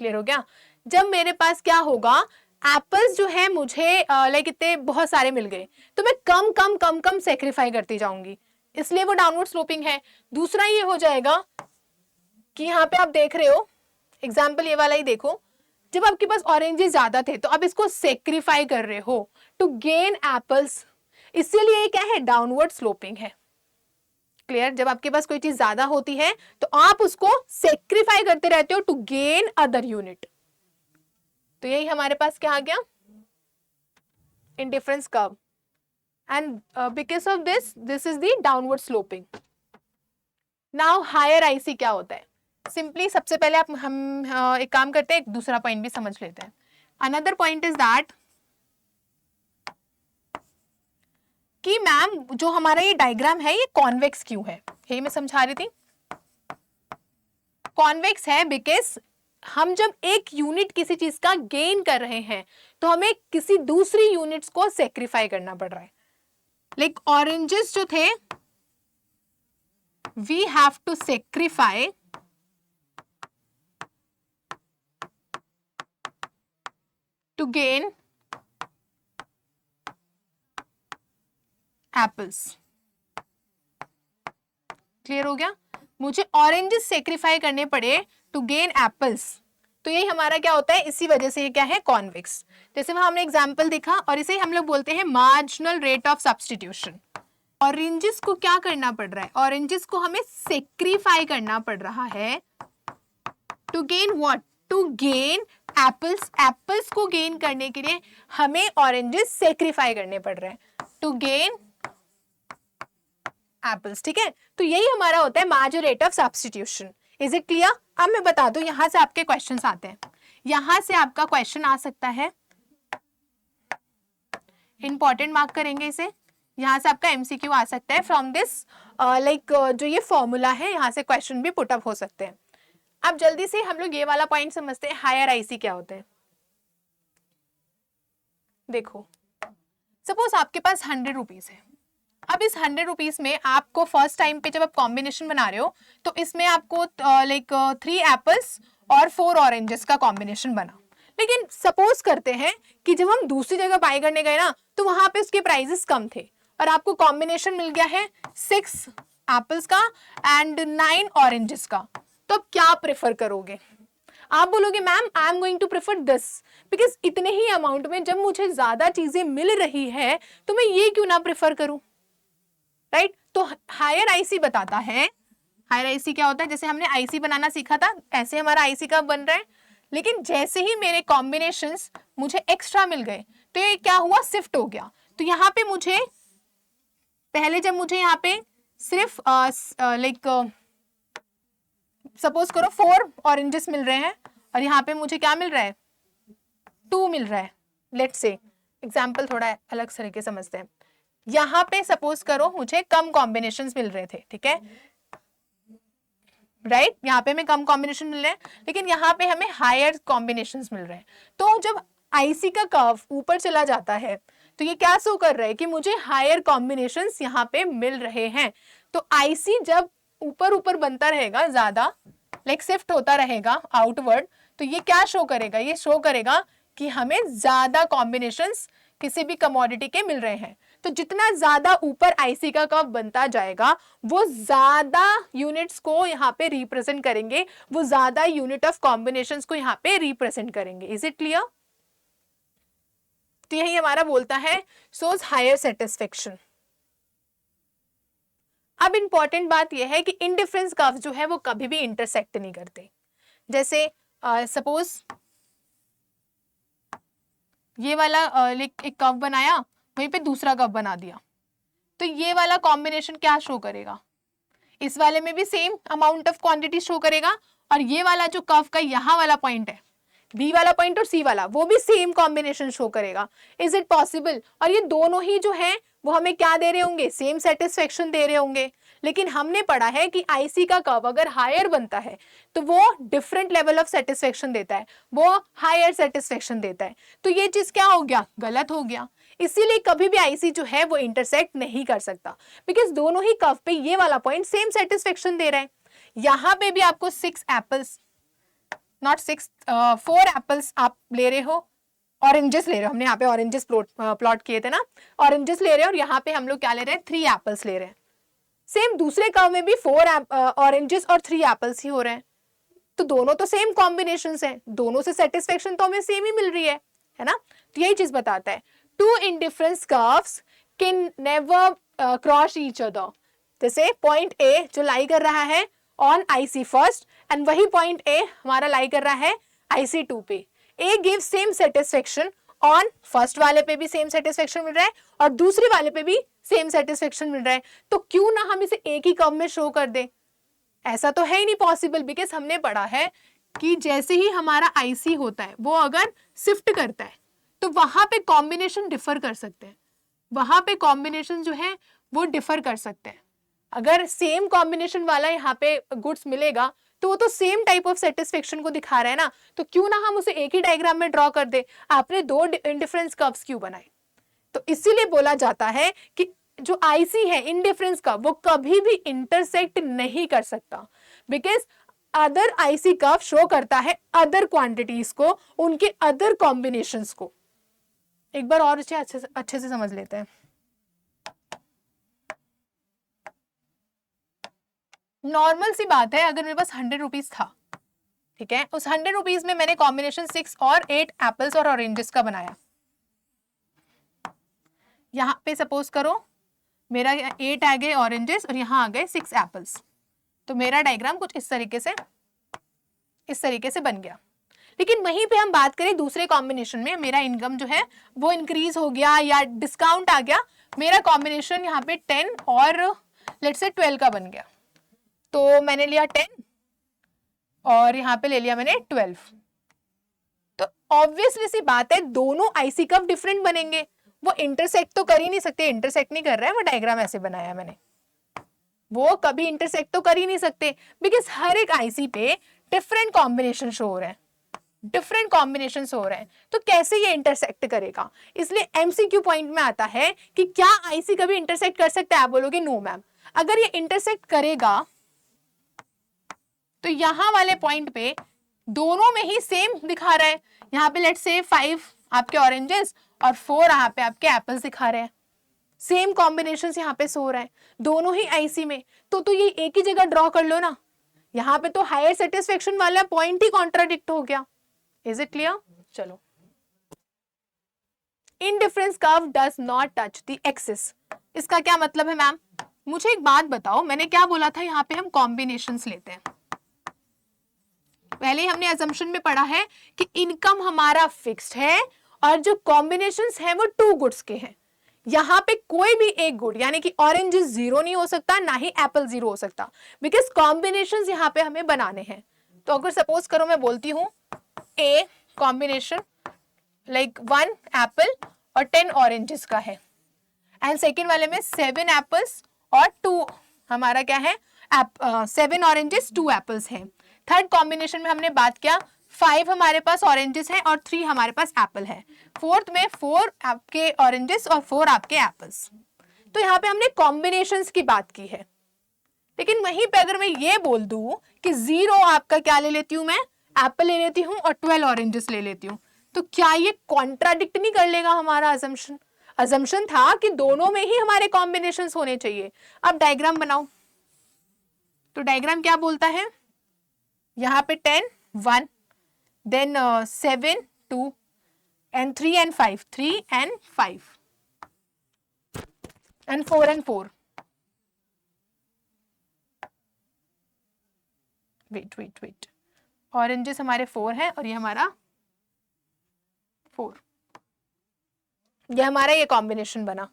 A: क्लियर हो गया? जब मेरे पास क्या होगा, एप्पल्स जो है मुझे लाइक इतने बहुत सारे मिल गए, तो मैं कम कम कम कम सेक्रीफाई करती जाऊंगी, इसलिए वो डाउनवर्ड स्लोपिंग है. दूसरा ये हो जाएगा कि यहाँ पे आप देख रहे हो एग्जाम्पल, ये वाला ही देखो, जब आपके पास ऑरेंजेस ज्यादा थे तो आप इसको सेक्रीफाई कर रहे हो टू गेन एप्पल्स, इसीलिए ये क्या है? डाउनवर्ड स्लोपिंग है. क्लियर? जब आपके पास कोई चीज ज्यादा होती है तो आप उसको सेक्रीफाई करते रहते हो टू गेन अदर यूनिट. तो यही हमारे पास क्या आ गया? Indifference curve. And because of this is the downward sloping. Now higher IC क्या होता है? सिंपली सबसे पहले हम एक काम करते हैं, एक दूसरा पॉइंट भी समझ लेते हैं. अनदर पॉइंट इज दैट कि मैम जो हमारा ये डायग्राम है ये कॉन्वेक्स क्यों है, यही मैं समझा रही थी। कॉन्वेक्स है बिकॉज हम जब एक यूनिट किसी चीज का गेन कर रहे हैं तो हमें किसी दूसरी यूनिट्स को सेक्रीफाई करना पड़ रहा है। लाइक ऑरेंजेस जो थे, we have to sacrifice to gain apples. Clear हो गया? मुझे ऑरेंजेस सेक्रीफाई करने पड़े टू गेन एप्पल्स, तो यही हमारा क्या होता है, इसी वजह से ये क्या है, कॉन्वेक्स। जैसे वहां हमने एग्जांपल देखा, और इसे हम लोग बोलते हैं marginal rate of substitution. Oranges को क्या करना पड़ रहा है, ऑरेंजेस को हमें सेक्रीफाई करना पड़ रहा है to gain what, to gain apples. Apples को गेन करने के लिए हमें ऑरेंजेस सेक्रीफाई करने पड़ रहे हैं टू गेन एप्पल्स। ठीक है, तो यही हमारा होता है marginal rate of substitution. Is it clear? अब मैं बता दूं, यहां से आपके क्वेश्चंस आते हैं, यहां से आपका क्वेश्चन आ सकता है, इंपॉर्टेंट मार्क करेंगे इसे, यहां से आपका एमसीक्यू आ सकता है फ्रॉम दिस, लाइक जो ये फॉर्मूला है यहां से क्वेश्चन भी पुट अप हो सकते हैं। अब जल्दी से हम लोग ये वाला पॉइंट समझते हैं, हायर आईसी क्या होता है। देखो, सपोज आपके पास 100 रुपीज है। अब इस 100 रुपीज में आपको फर्स्ट टाइम पे जब आप कॉम्बिनेशन बना रहे हो तो इसमें आपको लाइक 3 एप्पल्स और 4 ऑरेंजेस का कॉम्बिनेशन बना। लेकिन सपोज करते हैं कि जब हम दूसरी जगह बाय करने गए ना तो वहां पे उसके प्राइसेस कम थे और आपको कॉम्बिनेशन मिल गया है 6 एप्पल्स का एंड 9 ऑरेंजेस का, तो आप क्या प्रेफर करोगे? आप बोलोगे ma'am I am going to prefer this, because इतने ही अमाउंट में जब मुझे ज्यादा चीजें मिल रही है तो मैं ये क्यों ना प्रेफर करूं, राइट? तो हायर आईसी बताता है, हायर आईसी क्या होता है, जैसे हमने आईसी बनाना सीखा था ऐसे हमारा आईसी का बन रहा है। लेकिन जैसे ही मेरे कॉम्बिनेशंस मुझे एक्स्ट्रा मिल गए तो ये क्या हुआ, शिफ्ट हो गया। तो यहाँ पे मुझे पहले जब मुझे यहाँ पे सिर्फ लाइक सपोज करो 4 ऑरेंजेस मिल रहे हैं और यहाँ पे मुझे क्या मिल रहा है, 2 मिल रहा है। लेट्स से एग्जाम्पल थोड़ा अलग तरीके समझते हैं। यहाँ पे सपोज करो मुझे कम कॉम्बिनेशंस मिल रहे थे, ठीक है, राइट? यहाँ पे हमें कम कॉम्बिनेशन मिल रहे हैं लेकिन यहाँ पे हमें हायर कॉम्बिनेशंस मिल रहे हैं। तो जब आईसी का कर्व ऊपर चला जाता है तो ये क्या शो कर रहा है कि मुझे हायर कॉम्बिनेशंस यहाँ पे मिल रहे हैं। तो आईसी जब ऊपर ऊपर बनता रहेगा, ज्यादा लाइक शिफ्ट होता रहेगा आउटवर्ड, तो ये क्या शो करेगा, ये शो करेगा कि हमें ज्यादा कॉम्बिनेशंस किसी भी कमोडिटी के मिल रहे हैं। तो जितना ज्यादा ऊपर आईसी का कर्व बनता जाएगा वो ज्यादा यूनिट्स को यहाँ पे रिप्रेजेंट करेंगे, वो ज्यादा यूनिट ऑफ कॉम्बिनेशंस को यहाँ पे रिप्रेजेंट करेंगे। Is it clear? तो यही हमारा बोलता है शोज हायर सेटिस्फेक्शन। अब इंपॉर्टेंट बात यह है कि इंडिफरेंस कर्व जो है वो कभी भी इंटरसेक्ट नहीं करते। जैसे सपोज ये वाला एक कर्व बनाया, वहीं पे दूसरा कर्व बना दिया, तो ये वाला कॉम्बिनेशन क्या शो करेगा, इस वाले में भी same amount of quantity show करेगा और ये वाला जो कर्व का यहाँ वाला पॉइंट है, बी वाला पॉइंट और सी वाला, वो भी सेम कॉम्बिनेशन शो करेगा। Is it possible? और ये दोनों ही जो है वो हमें क्या दे रहे होंगे, सेम सेटिस्फेक्शन दे रहे होंगे। लेकिन हमने पढ़ा है कि आईसी का कर्व अगर हायर बनता है तो वो डिफरेंट लेवल ऑफ सेटिस्फेक्शन देता है, वो हायर सेटिस्फेक्शन देता है। तो ये चीज क्या हो गया, गलत हो गया। इसीलिए कभी भी आईसी जो है वो इंटरसेक्ट नहीं कर सकता, बिकॉज दोनों ही कर्व पे ये वाला पॉइंट सेम सेटिस्फेक्शन दे रहा है। यहाँ पे भी आपको 6 एप्पल्स, नॉट 6, 4 एप्पल्स आप ले रहे हो, ऑरेंजेस ले रहे हो, हमने यहाँ पे ऑरेंजेस प्लॉट किए थे ना, ऑरेंजेस ले रहे हो और यहाँ पे हम लोग क्या ले रहे हैं, 3 एप्पल्स ले रहे हैं। सेम दूसरे कर्व में भी 4 ऑरेंजेस और 3 एप्पल्स ही हो रहे हैं। तो दोनों तो सेम कॉम्बिनेशंस हैं, दोनों से सेटिस्फेक्शन तो हमें सेम ही मिल रही है ना? तो यही चीज बताता है, 2 indifference curves can never cross each other. जैसे पॉइंट ए जो लाई कर रहा है ऑन आईसी फर्स्ट एंड वही पॉइंट ए हमारा लाई कर रहा है आईसी 2 पे। A give same satisfaction on first वाले पे भी सेम सेटिस्फेक्शन मिल रहा है और दूसरे वाले पे भी सेम सेटिस्फेक्शन मिल रहा है, तो क्यों ना हम इसे एक ही कर्व में शो कर दें? ऐसा तो है ही नहीं पॉसिबल, बिकॉज हमने पढ़ा है कि जैसे ही हमारा आईसी होता है वो अगर शिफ्ट करता है तो वहां पे कॉम्बिनेशन डिफर कर सकते हैं। वहां पे कॉम्बिनेशन जो है वो डिफर कर सकते हैं। अगर सेम कॉम्बिनेशन वाला यहाँ पे गुड्स मिलेगा तो वो तो सेम टाइप ऑफ सेटिस्फेक्शन को दिखा रहा है ना, तो क्यों ना हम उसे एक ही डायग्राम में ड्रॉ कर दे। आपने दो इंडिफरेंस कर्व्स क्यों बनाए? तो इसीलिए बोला जाता है कि जो आईसी है इंडिफरेंस कर्व वो कभी भी इंटरसेक्ट नहीं कर सकता, because other IC curve show करता है अदर क्वांटिटीज को, उनके अदर कॉम्बिनेशंस को। एक बार और इसे अच्छे से समझ लेते हैं। नॉर्मल सी बात है, अगर मेरे पास 100 रुपीज था, ठीक है, उस 100 रुपीज में मैंने कॉम्बिनेशन 6 और 8 एप्पल्स और ऑरेंजेस का बनाया। यहां पे सपोज करो मेरा 8 आ गए ऑरेंजेस और यहां आ गए 6 एप्पल्स, तो मेरा डायग्राम कुछ इस तरीके से बन गया। लेकिन वहीं पे हम बात करें दूसरे कॉम्बिनेशन में, मेरा इनकम जो है वो इंक्रीज हो गया या डिस्काउंट आ गया, मेरा कॉम्बिनेशन यहाँ पे 10 और लेट्स से 12 का बन गया, तो मैंने लिया 10 और यहाँ पे ले लिया मैंने 12। तो ऑब्वियसली सी बात है दोनों आईसी कर्व डिफरेंट बनेंगे, वो इंटरसेक्ट तो कर ही नहीं सकते। इंटरसेक्ट नहीं कर रहा है, वो डायग्राम ऐसे बनाया मैंने, वो कभी इंटरसेक्ट तो कर ही नहीं सकते, बिकॉज हर एक आईसी पे डिफरेंट कॉम्बिनेशन शो हो रहे हैं, डिफरेंट कॉम्बिनेशन हो रहे हैं, तो कैसे ये इंटरसेक्ट करेगा। इसलिए एमसीक्यू पॉइंट में आता है कि क्या आईसी कभी इंटरसेक्ट कर सकता है? आप बोलोगे नो मैम। अगर ये इंटरसेक्ट करेगा तो यहां वाले पॉइंट पे दोनों में ही सेम दिखा रहा है, यहाँ पे लेट्स से 5 आपके ऑरेंजेस और 4 यहाँ पे आपके एप्पल्स दिखा रहे हैं, सेम कॉम्बिनेशन यहाँ पे सो रहा है दोनों ही आईसी में, तो ये एक ही जगह ड्रॉ कर लो ना। यहाँ पे तो हायर सेटिस्फेक्शन वाला पॉइंट ही कॉन्ट्राडिक्ट हो गया। Is it clear? चलो, indifference curve does not touch the axis. इसका क्या मतलब है मैम? मुझे एक बात बताओ, मैंने क्या बोला था, यहाँ पे हम कॉम्बिनेशंस लेते हैं। पहले हमने असम्पशन में पढ़ा है कि इनकम हमारा फिक्स्ड है और जो कॉम्बिनेशंस हैं वो 2 गुड्स के हैं। यहाँ पे कोई भी एक गुड यानी कि ऑरेंज 0 नहीं हो सकता, ना ही एप्पल 0 हो सकता, बिकॉज कॉम्बिनेशंस यहाँ पे हमें बनाने हैं। तो अगर सपोज करो मैं बोलती हूँ ए कॉम्बिनेशन लाइक 1 एप्पल और 10 ऑरेंजेस का है, एंड सेकेंड वाले में 7 एप्पल्स और 2 हमारा क्या है 7 ऑरेंजेस 2 एप्पल्स है। थर्ड कॉम्बिनेशन में हमने बात किया 5 हमारे पास ऑरेंजेस हैं और 3 हमारे पास एप्पल है। फोर्थ में 4 आपके ऑरेंजेस और 4 आपके एप्पल्स। तो यहाँ पे हमने कॉम्बिनेशंस की बात की है। लेकिन वहीं पे अगर मैं ये बोल दूं कि 0 आपका क्या ले लेती हूं मैं, एप्पल ले लेती हूं और 12 ऑरेंजेस ले लेती हूं, तो क्या ये कॉन्ट्राडिक्ट नहीं कर लेगा हमारा असम्पशन? असम्पशन था कि दोनों में ही हमारे कॉम्बिनेशंस होने चाहिए। अब डायग्राम बनाओ, तो डायग्राम क्या बोलता है, यहाँ पे 10 1 then 7 2 and 3 and 5 3 and 5 and 4 and 4 wait oranges हमारे 4 है और ये हमारा 4, ये हमारा ये कॉम्बिनेशन बना।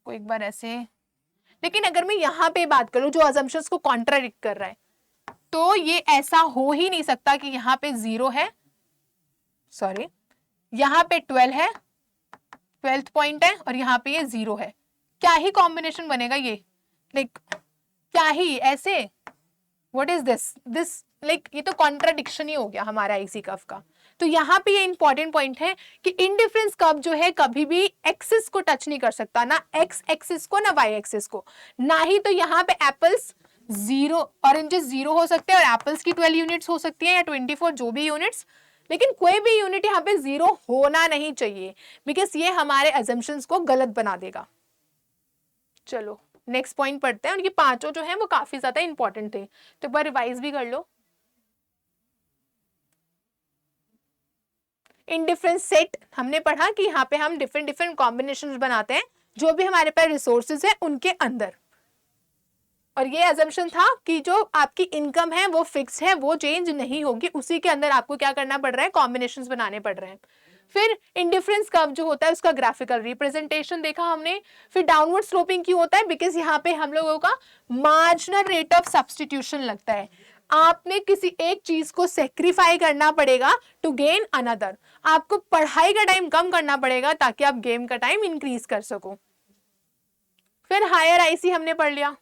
A: को एक बार ऐसे, लेकिन अगर मैं यहाँ पे बात करूं जो असम्पशंस को कॉन्ट्राडिक्ट कर रहा है, तो ये ऐसा हो ही नहीं सकता कि यहाँ पे 0 है, सॉरी यहाँ पे 12 है, 12th पॉइंट है और यहाँ पे ये 0 है। क्या ही कॉम्बिनेशन बनेगा ये, लाइक क्या ही ऐसे, व्हाट इज दिस लाइक ये तो कॉन्ट्राडिक्शन ही हो गया हमारा आईसी कर्व का। तो यहाँ पे ये इंपॉर्टेंट पॉइंट है कि इनडिफरेंस कर्व जो है कभी भी एक्सिस को टच नहीं कर सकता, ना एक्स एक्सिस को ना वाई एक्सिस को, ना ही तो यहाँ पे एप्पल्स 0 ऑरेंजेस 0 हो सकते हैं और एप्पल्स की 12 यूनिट्स हो सकती है या 24 जो भी यूनिट्स, लेकिन कोई भी यूनिट यहाँ पे 0 होना नहीं चाहिए, बिकॉज ये हमारे असम्पशंस को गलत बना देगा। चलो नेक्स्ट पॉइंट पढ़ते हैं, और ये पांचों जो है वो काफी ज्यादा इंपॉर्टेंट थे, तो एक बार रिवाइज भी कर लो। इनडिफरेंस सेट हमने पढ़ा कि यहाँ पे हम डिफरेंट कॉम्बिनेशंस बनाते हैं जो भी हमारे पास रिसोर्सेज है उनके अंदर, और ये असम्पशन था कि जो आपकी इनकम है वो फिक्स है, वो चेंज नहीं होगी, उसी के अंदर आपको क्या करना पड़ रहा है, कॉम्बिनेशंस बनाने पड़ रहे हैं। फिर इंडिफरेंस कर्व जो होता है उसका ग्राफिकल रिप्रेजेंटेशन देखा हमने। फिर डाउनवर्ड स्लोपिंग क्यों होता है, बिकॉज यहाँ पे हम लोगों का मार्जिनल रेट ऑफ सब्सटीट्यूशन लगता है। आपने किसी एक चीज को सेक्रीफाई करना पड़ेगा टू गेन अनदर, आपको पढ़ाई का टाइम कम करना पड़ेगा ताकि आप गेम का टाइम इंक्रीज कर सको। फिर हायर आईसी हमने पढ़ लिया,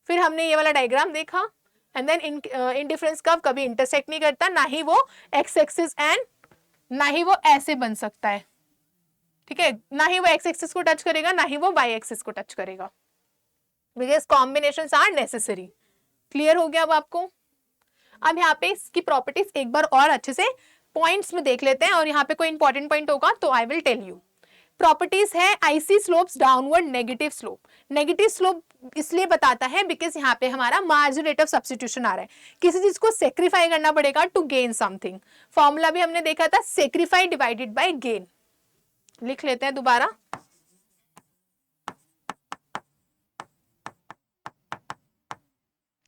A: फिर हमने ये वाला डायग्राम देखा, एंड देन इंडिफरेंस कर्व कभी इंटरसेक्ट नहीं करता, ना ही वो एक्स एक्सिस एंड ना ही वो ऐसे बन सकता है, ठीक है, ना ही वो एक्स एक्सिस को टच करेगा, ना ही वो वाई एक्सिस को टच करेगा, because combinations are necessary. Clear हो गया अब आपको? अब यहाँ पे इसकी प्रॉपर्टीज एक बार और अच्छे से पॉइंट्स में देख लेते हैं, और यहाँ पे कोई इंपॉर्टेंट पॉइंट होगा तो I will tell you. Properties है IC slopes downward negative slope. Negative slope इसलिए बताता है बिकॉज यहाँ पे हमारा मार्जिन रेट ऑफ सब्स्टिट्यूशन आ रहा है, किसी चीज को सेक्रीफाई करना पड़ेगा टू गेन समथिंग। फॉर्मूला भी हमने देखा था, सेक्रीफाई डिवाइडेड बाय गेन। लिख लेते हैं दोबारा,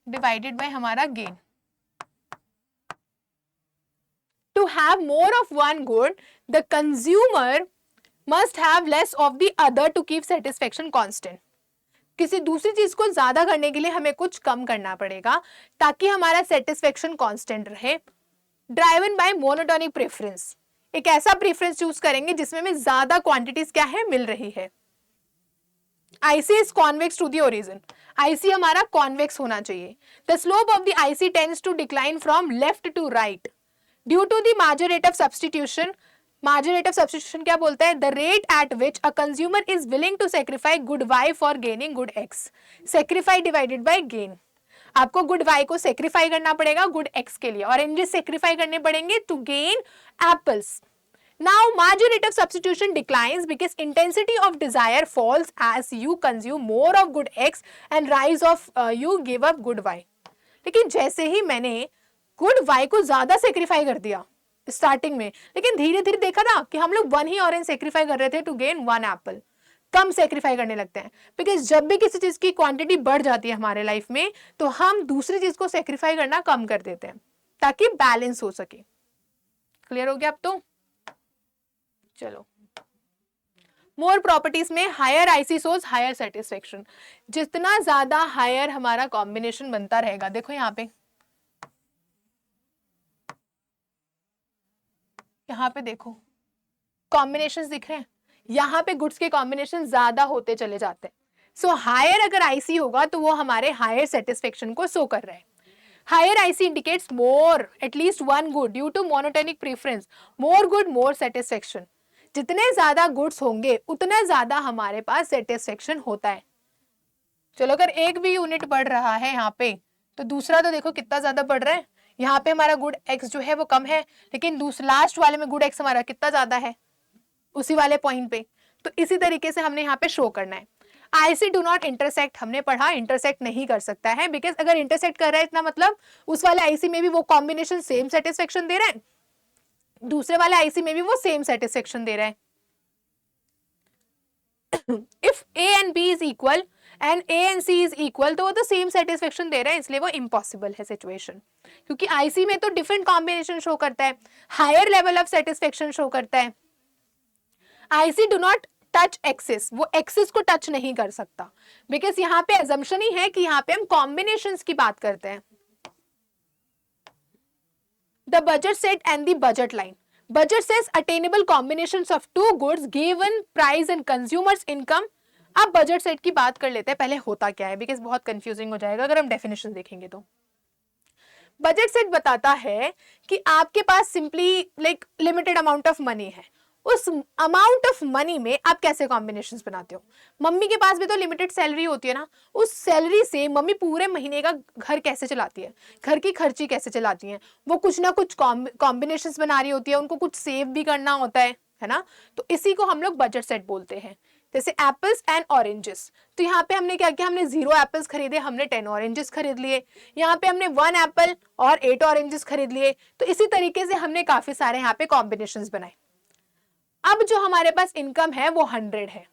A: डिवाइडेड बाय हमारा gain. To have more of one good, the consumer must have less of the other to keep satisfaction constant. किसी दूसरी चीज को ज्यादा करने के लिए हमें कुछ कम करना पड़ेगा ताकि हमारा सेटिस्फेक्शन कांस्टेंट रहे। ड्राइवन बाय मोनोटोनिक प्रेफरेंस, एक ऐसा प्रेफरेंस चूज करेंगे जिसमें हमें ज्यादा क्वांटिटीज क्या है मिल रही है। IC is convex to the origin. IC हमारा कॉन्वेक्स होना चाहिए। The slope of the IC tends to decline from left to right. Due to the margin rate of substitution, margin rate of substitution क्या बोलता है? The rate at which a consumer is willing to sacrifice good Y for gaining good X. Sacrifice divided by gain. आपको good Y को sacrifice करना पड़ेगा good X के लिए, oranges sacrifice करने पड़ेंगे to gain apples. Now margin rate of substitution declines because intensity of desire falls as you consume more of good X and rise of you give up good Y. लेकिन जैसे ही मैंने good Y को ज्यादा sacrifice कर दिया starting में, लेकिन धीरे धीरे देखा ना कि हम लोग वन ही ऑरेंज सेक्रीफाई कर रहे थे टू गेन वन एप्पल, कम सेक्रीफाई करने लगते हैं। बिकॉज जब भी किसी चीज की क्वांटिटी बढ़ जाती है हमारे लाइफ में तो हम दूसरी चीज को सेक्रीफाई करना कम कर देते हैं ताकि बैलेंस हो सके। क्लियर हो गया अब तो? चलो, मोर प्रॉपर्टीज में higher IC source higher satisfaction. जितना ज्यादा हायर हमारा कॉम्बिनेशन बनता रहेगा, देखो यहाँ पे देखो कॉम्बिनेशंस दिख रहे हैं, यहाँ पे गुड्स के कॉम्बिनेशन ज्यादा होते चले जाते हैं। सो हायर अगर आईसी होगा तो वो हमारे हायर सेटिस्फेक्शन को शो कर रहा है। Higher IC indicates more at least one good due to monotonic preference, more good more satisfaction. जितने ज्यादा गुड्स होंगे उतना ज्यादा हमारे पास सेटिस्फेक्शन होता है। चलो, अगर एक भी यूनिट बढ़ रहा है यहाँ पे तो दूसरा तो देखो कितना ज्यादा बढ़ रहा है। यहाँ पे हमारा गुड एक्स जो है वो कम है, लेकिन लास्ट वाले में गुड एक्स हमारा कितना ज्यादा है उसी वाले पॉइंट पे। तो इसी तरीके से हमने यहाँ पे शो करना है। आईसी डू नॉट इंटरसेक्ट हमने पढ़ा, इंटरसेक्ट नहीं कर सकता है बिकॉज अगर इंटरसेक्ट कर रहा है इतना मतलब उस वाले आईसी में भी वो कॉम्बिनेशन सेम सेटिस्फेक्शन दे रहा है, दूसरे वाले आईसी में भी वो सेम सेटिस्फेक्शन दे रहा है। If A and B is equal and A and C is equal तो वो तो सेम सेटिस्फेक्शन दे रहा है, इसलिए वो इम्पॉसिबल है सिचुएशन। क्योंकि आईसी में तो डिफरेंट कॉम्बिनेशन शो करता है, higher level of satisfaction show करता है। IC do not touch axis, वो एक्सिस को टच नहीं कर सकता बिकॉज यहाँ पे अजम्पशन ही है कि यहाँ पे हम कॉम्बिनेशंस की बात करते हैं। The budget set and the budget line. Budget sets attainable combinations of two goods given price and consumers income. अब बजट सेट की बात कर लेते हैं, पहले होता क्या है बिकॉज बहुत कंफ्यूजिंग हो जाएगा अगर हम डेफिनेशन देखेंगे तो। बजट सेट बताता है कि आपके पास simply like limited amount of money है, उस अमाउंट ऑफ मनी में आप कैसे कॉम्बिनेशंस बनाते हो। मम्मी के पास भी तो लिमिटेड सैलरी होती है ना, उस सैलरी से मम्मी पूरे महीने का घर कैसे चलाती है, घर की खर्ची कैसे चलाती हैं, वो कुछ ना कुछ कॉम्बिनेशंस बना रही होती है, उनको कुछ सेव भी करना होता है ना। तो इसी को हम लोग बजट सेट बोलते हैं। जैसे एप्पल्स एंड ऑरेंजेस, तो यहाँ पे हमने क्या किया, हमने 0 एप्पल्स खरीदे, हमने 10 ऑरेंजेस खरीद लिए। यहाँ पे हमने 1 एप्पल और 8 ऑरेंजेस खरीद लिए। तो इसी तरीके से हमने काफी सारे यहाँ पे कॉम्बिनेशंस बनाए। अब जो हमारे पास इनकम है वो 100 है,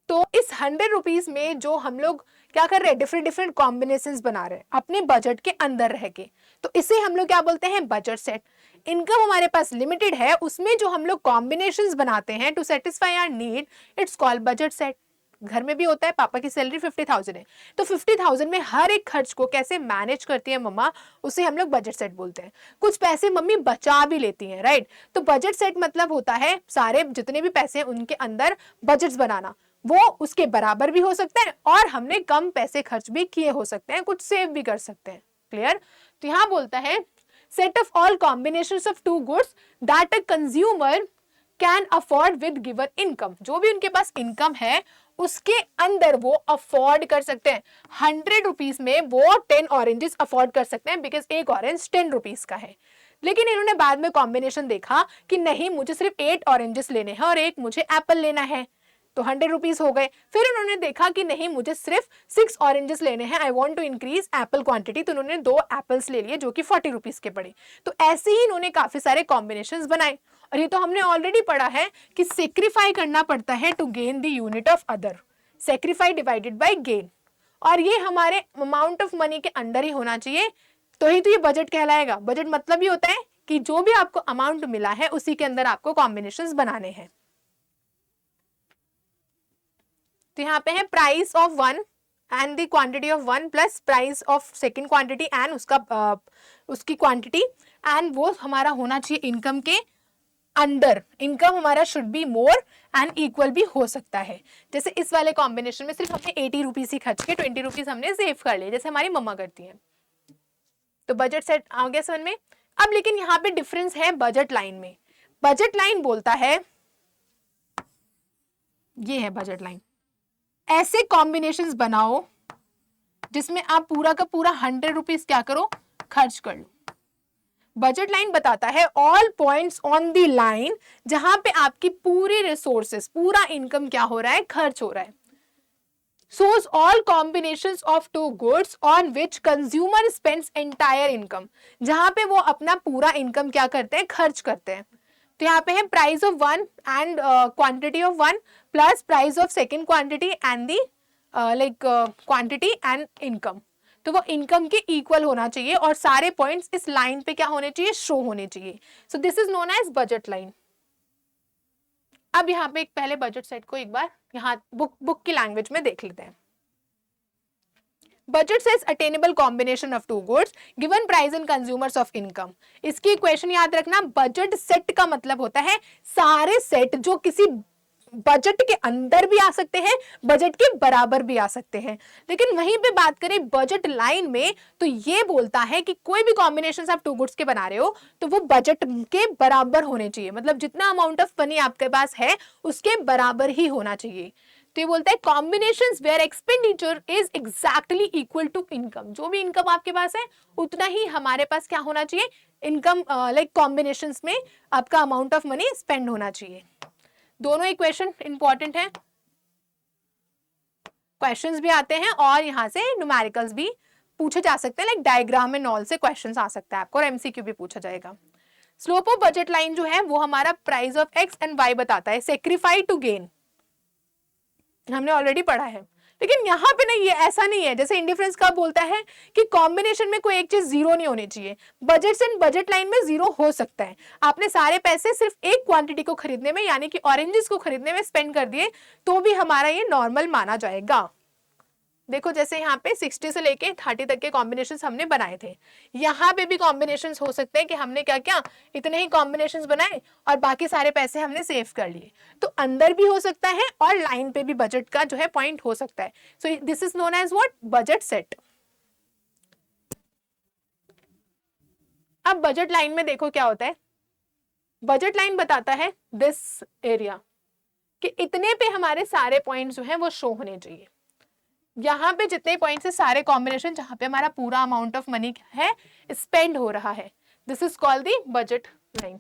A: तो इस 100 रुपीज में जो हम लोग क्या कर रहे हैं, डिफरेंट डिफरेंट कॉम्बिनेशंस बना रहे हैं अपने बजट के अंदर रह के, तो इसे हम लोग क्या बोलते हैं, बजट सेट। इनकम हमारे पास लिमिटेड है, उसमें जो हम लोग कॉम्बिनेशंस बनाते हैं to satisfy our need, it's called budget set. घर में भी होता है, पापा की सैलरी 50,000 है, तो 50,000 में हर एक खर्च को कैसे मैनेज करती है मम्मा, उसे हम लोग बजट सेट बोलते हैं। कुछ पैसे मम्मी बचा भी लेती हैं, राइट। तो बजट सेट मतलब होता है सारे जितने भी पैसे हैं उनके अंदर बजट्स बनाना। वो उसके बराबर भी हो सकता है और हमने कम पैसे खर्च भी किए हो सकते हैं, कुछ सेव भी कर सकते हैं। क्लियर? तो यहां बोलता है set of all combinations of two goods that a consumer can afford with given income. जो भी उनके पास इनकम है उसके अंदर वो अफोर्ड कर सकते हैं। 100 रुपीज में वो 10 ऑरेंजेस अफोर्ड कर सकते हैं, बिकॉज एक ऑरेंज 10 रुपीज का है। लेकिन इन्होंने बाद में कॉम्बिनेशन देखा कि नहीं, मुझे सिर्फ 8 ऑरेंजेस लेने हैं और एक मुझे एप्पल लेना है, तो 100 रुपीज हो गए। फिर उन्होंने देखा कि नहीं, मुझे सिर्फ 6 ऑरेंजेस लेने हैं, I want to increase apple quantity, तो उन्होंने 2 एप्पल्स ले लिए जो कि 40 रुपीज के पड़े। तो ऐसे ही इन्होंने काफी सारे कॉम्बिनेशंस बनाए। और ये तो हमने ऑलरेडी पढ़ा है कि सेक्रीफाई करना पड़ता है to gain the unit of other, sacrifice divided by gain, और ये हमारे अमाउंट ऑफ मनी के अंदर ही होना चाहिए, तो ही तो ये बजट कहलाएगा। बजट मतलब ही होता है कि जो भी आपको अमाउंट मिला है उसी के अंदर आपको कॉम्बिनेशंस बनाने हैं। तो यहाँ पे है price of one and the quantity of one plus price of second quantity and उसकी क्वांटिटी, एंड वो हमारा होना चाहिए इनकम के अंडर। इनकम हमारा should be more and equal भी हो सकता है। जैसे इस वाले कॉम्बिनेशन में सिर्फ हमने 80 रुपीज ही खर्च के 20 रुपीज हमने सेव कर लिए, जैसे हमारी मम्मा करती हैं। तो बजट सेट आ गया समझ में। अब लेकिन यहाँ पे डिफरेंस है बजट लाइन में। बजट लाइन बोलता है, ये है बजट लाइन, ऐसे कॉम्बिनेशंस बनाओ जिसमें आप पूरा का पूरा 100 रुपीज क्या करो, खर्च कर लो। बजट लाइन बताता है all points on the line जहां पे आपकी पूरी रिसोर्सेस, पूरा इनकम क्या हो रहा है, खर्च हो रहा है। shows all combinations of two goods on which consumer spends entire income, जहां पे वो अपना पूरा इनकम क्या करते हैं, खर्च करते हैं। तो यहाँ पे है price of one and quantity of one plus price of second quantity and the like quantity and income. तो वो इनकम के इक्वल होना चाहिए और सारे पॉइंट्स इस लाइन पे क्या होने चाहिए, शो होने चाहिए। So this is known as budget line. अब यहाँ पे एक पहले बजट सेट को एक बार यहाँ बुक की लैंग्वेज में देख लेते हैं। Budget says attainable combination of two goods given price and consumers of income. इसकी इक्वेशन याद रखना, बजट सेट का मतलब होता है सारे सेट जो किसी बजट के अंदर भी आ सकते हैं, बजट के बराबर भी आ सकते हैं। लेकिन वहीं पे बात करें बजट लाइन में तो ये बोलता है कि कोई भी कॉम्बिनेशन आप टू गुड्स के बना रहे हो तो वो बजट के बराबर होने चाहिए, मतलब जितना अमाउंट ऑफ मनी आपके पास है उसके बराबर ही होना चाहिए। तो ये बोलता है combinations where expenditure is exactly equal to income. जो भी इनकम आपके पास है उतना ही हमारे पास क्या होना चाहिए, इनकम लाइक कॉम्बिनेशंस में आपका अमाउंट ऑफ मनी स्पेंड होना चाहिए। दोनों इक्वेशन इंपॉर्टेंट है, क्वेश्चंस भी आते हैं और यहाँ से न्यूमेरिकल्स भी पूछे जा सकते हैं, लाइक डायग्राम एंड ऑल से क्वेश्चंस आ सकता है आपको और एमसीक्यू भी पूछा जाएगा। स्लोप ऑफ बजट लाइन जो है वो हमारा price of X and Y बताता है, सेक्रीफाई टू गेन हमने ऑलरेडी पढ़ा है। लेकिन यहाँ पे नहीं, ये ऐसा नहीं है जैसे इंडिफरेंस का बोलता है कि कॉम्बिनेशन में कोई एक चीज जीरो नहीं होनी चाहिए। बजट एंड बजट लाइन में जीरो हो सकता है। आपने सारे पैसे सिर्फ एक क्वांटिटी को खरीदने में यानी कि ऑरेंजेस को खरीदने में स्पेंड कर दिए तो भी हमारा ये नॉर्मल माना जाएगा। देखो जैसे यहाँ पे 60 से लेके 30 तक के कॉम्बिनेशंस हमने बनाए थे, यहाँ पे भी कॉम्बिनेशंस हो सकते हैं कि हमने क्या क्या इतने ही कॉम्बिनेशंस बनाए और बाकी सारे पैसे हमने सेव कर लिए। तो अंदर भी हो सकता है और लाइन पे भी बजट का जो है पॉइंट हो सकता है। So this is known as what, budget set. अब बजट लाइन में देखो क्या होता है, बजट लाइन बताता है दिस एरिया कि इतने पे हमारे सारे पॉइंट जो है वो शो होने चाहिए। यहाँ पे जितने पॉइंट्स है सारे कॉम्बिनेशन जहां पे हमारा पूरा अमाउंट ऑफ मनी है स्पेंड हो रहा है, this is called the budget line.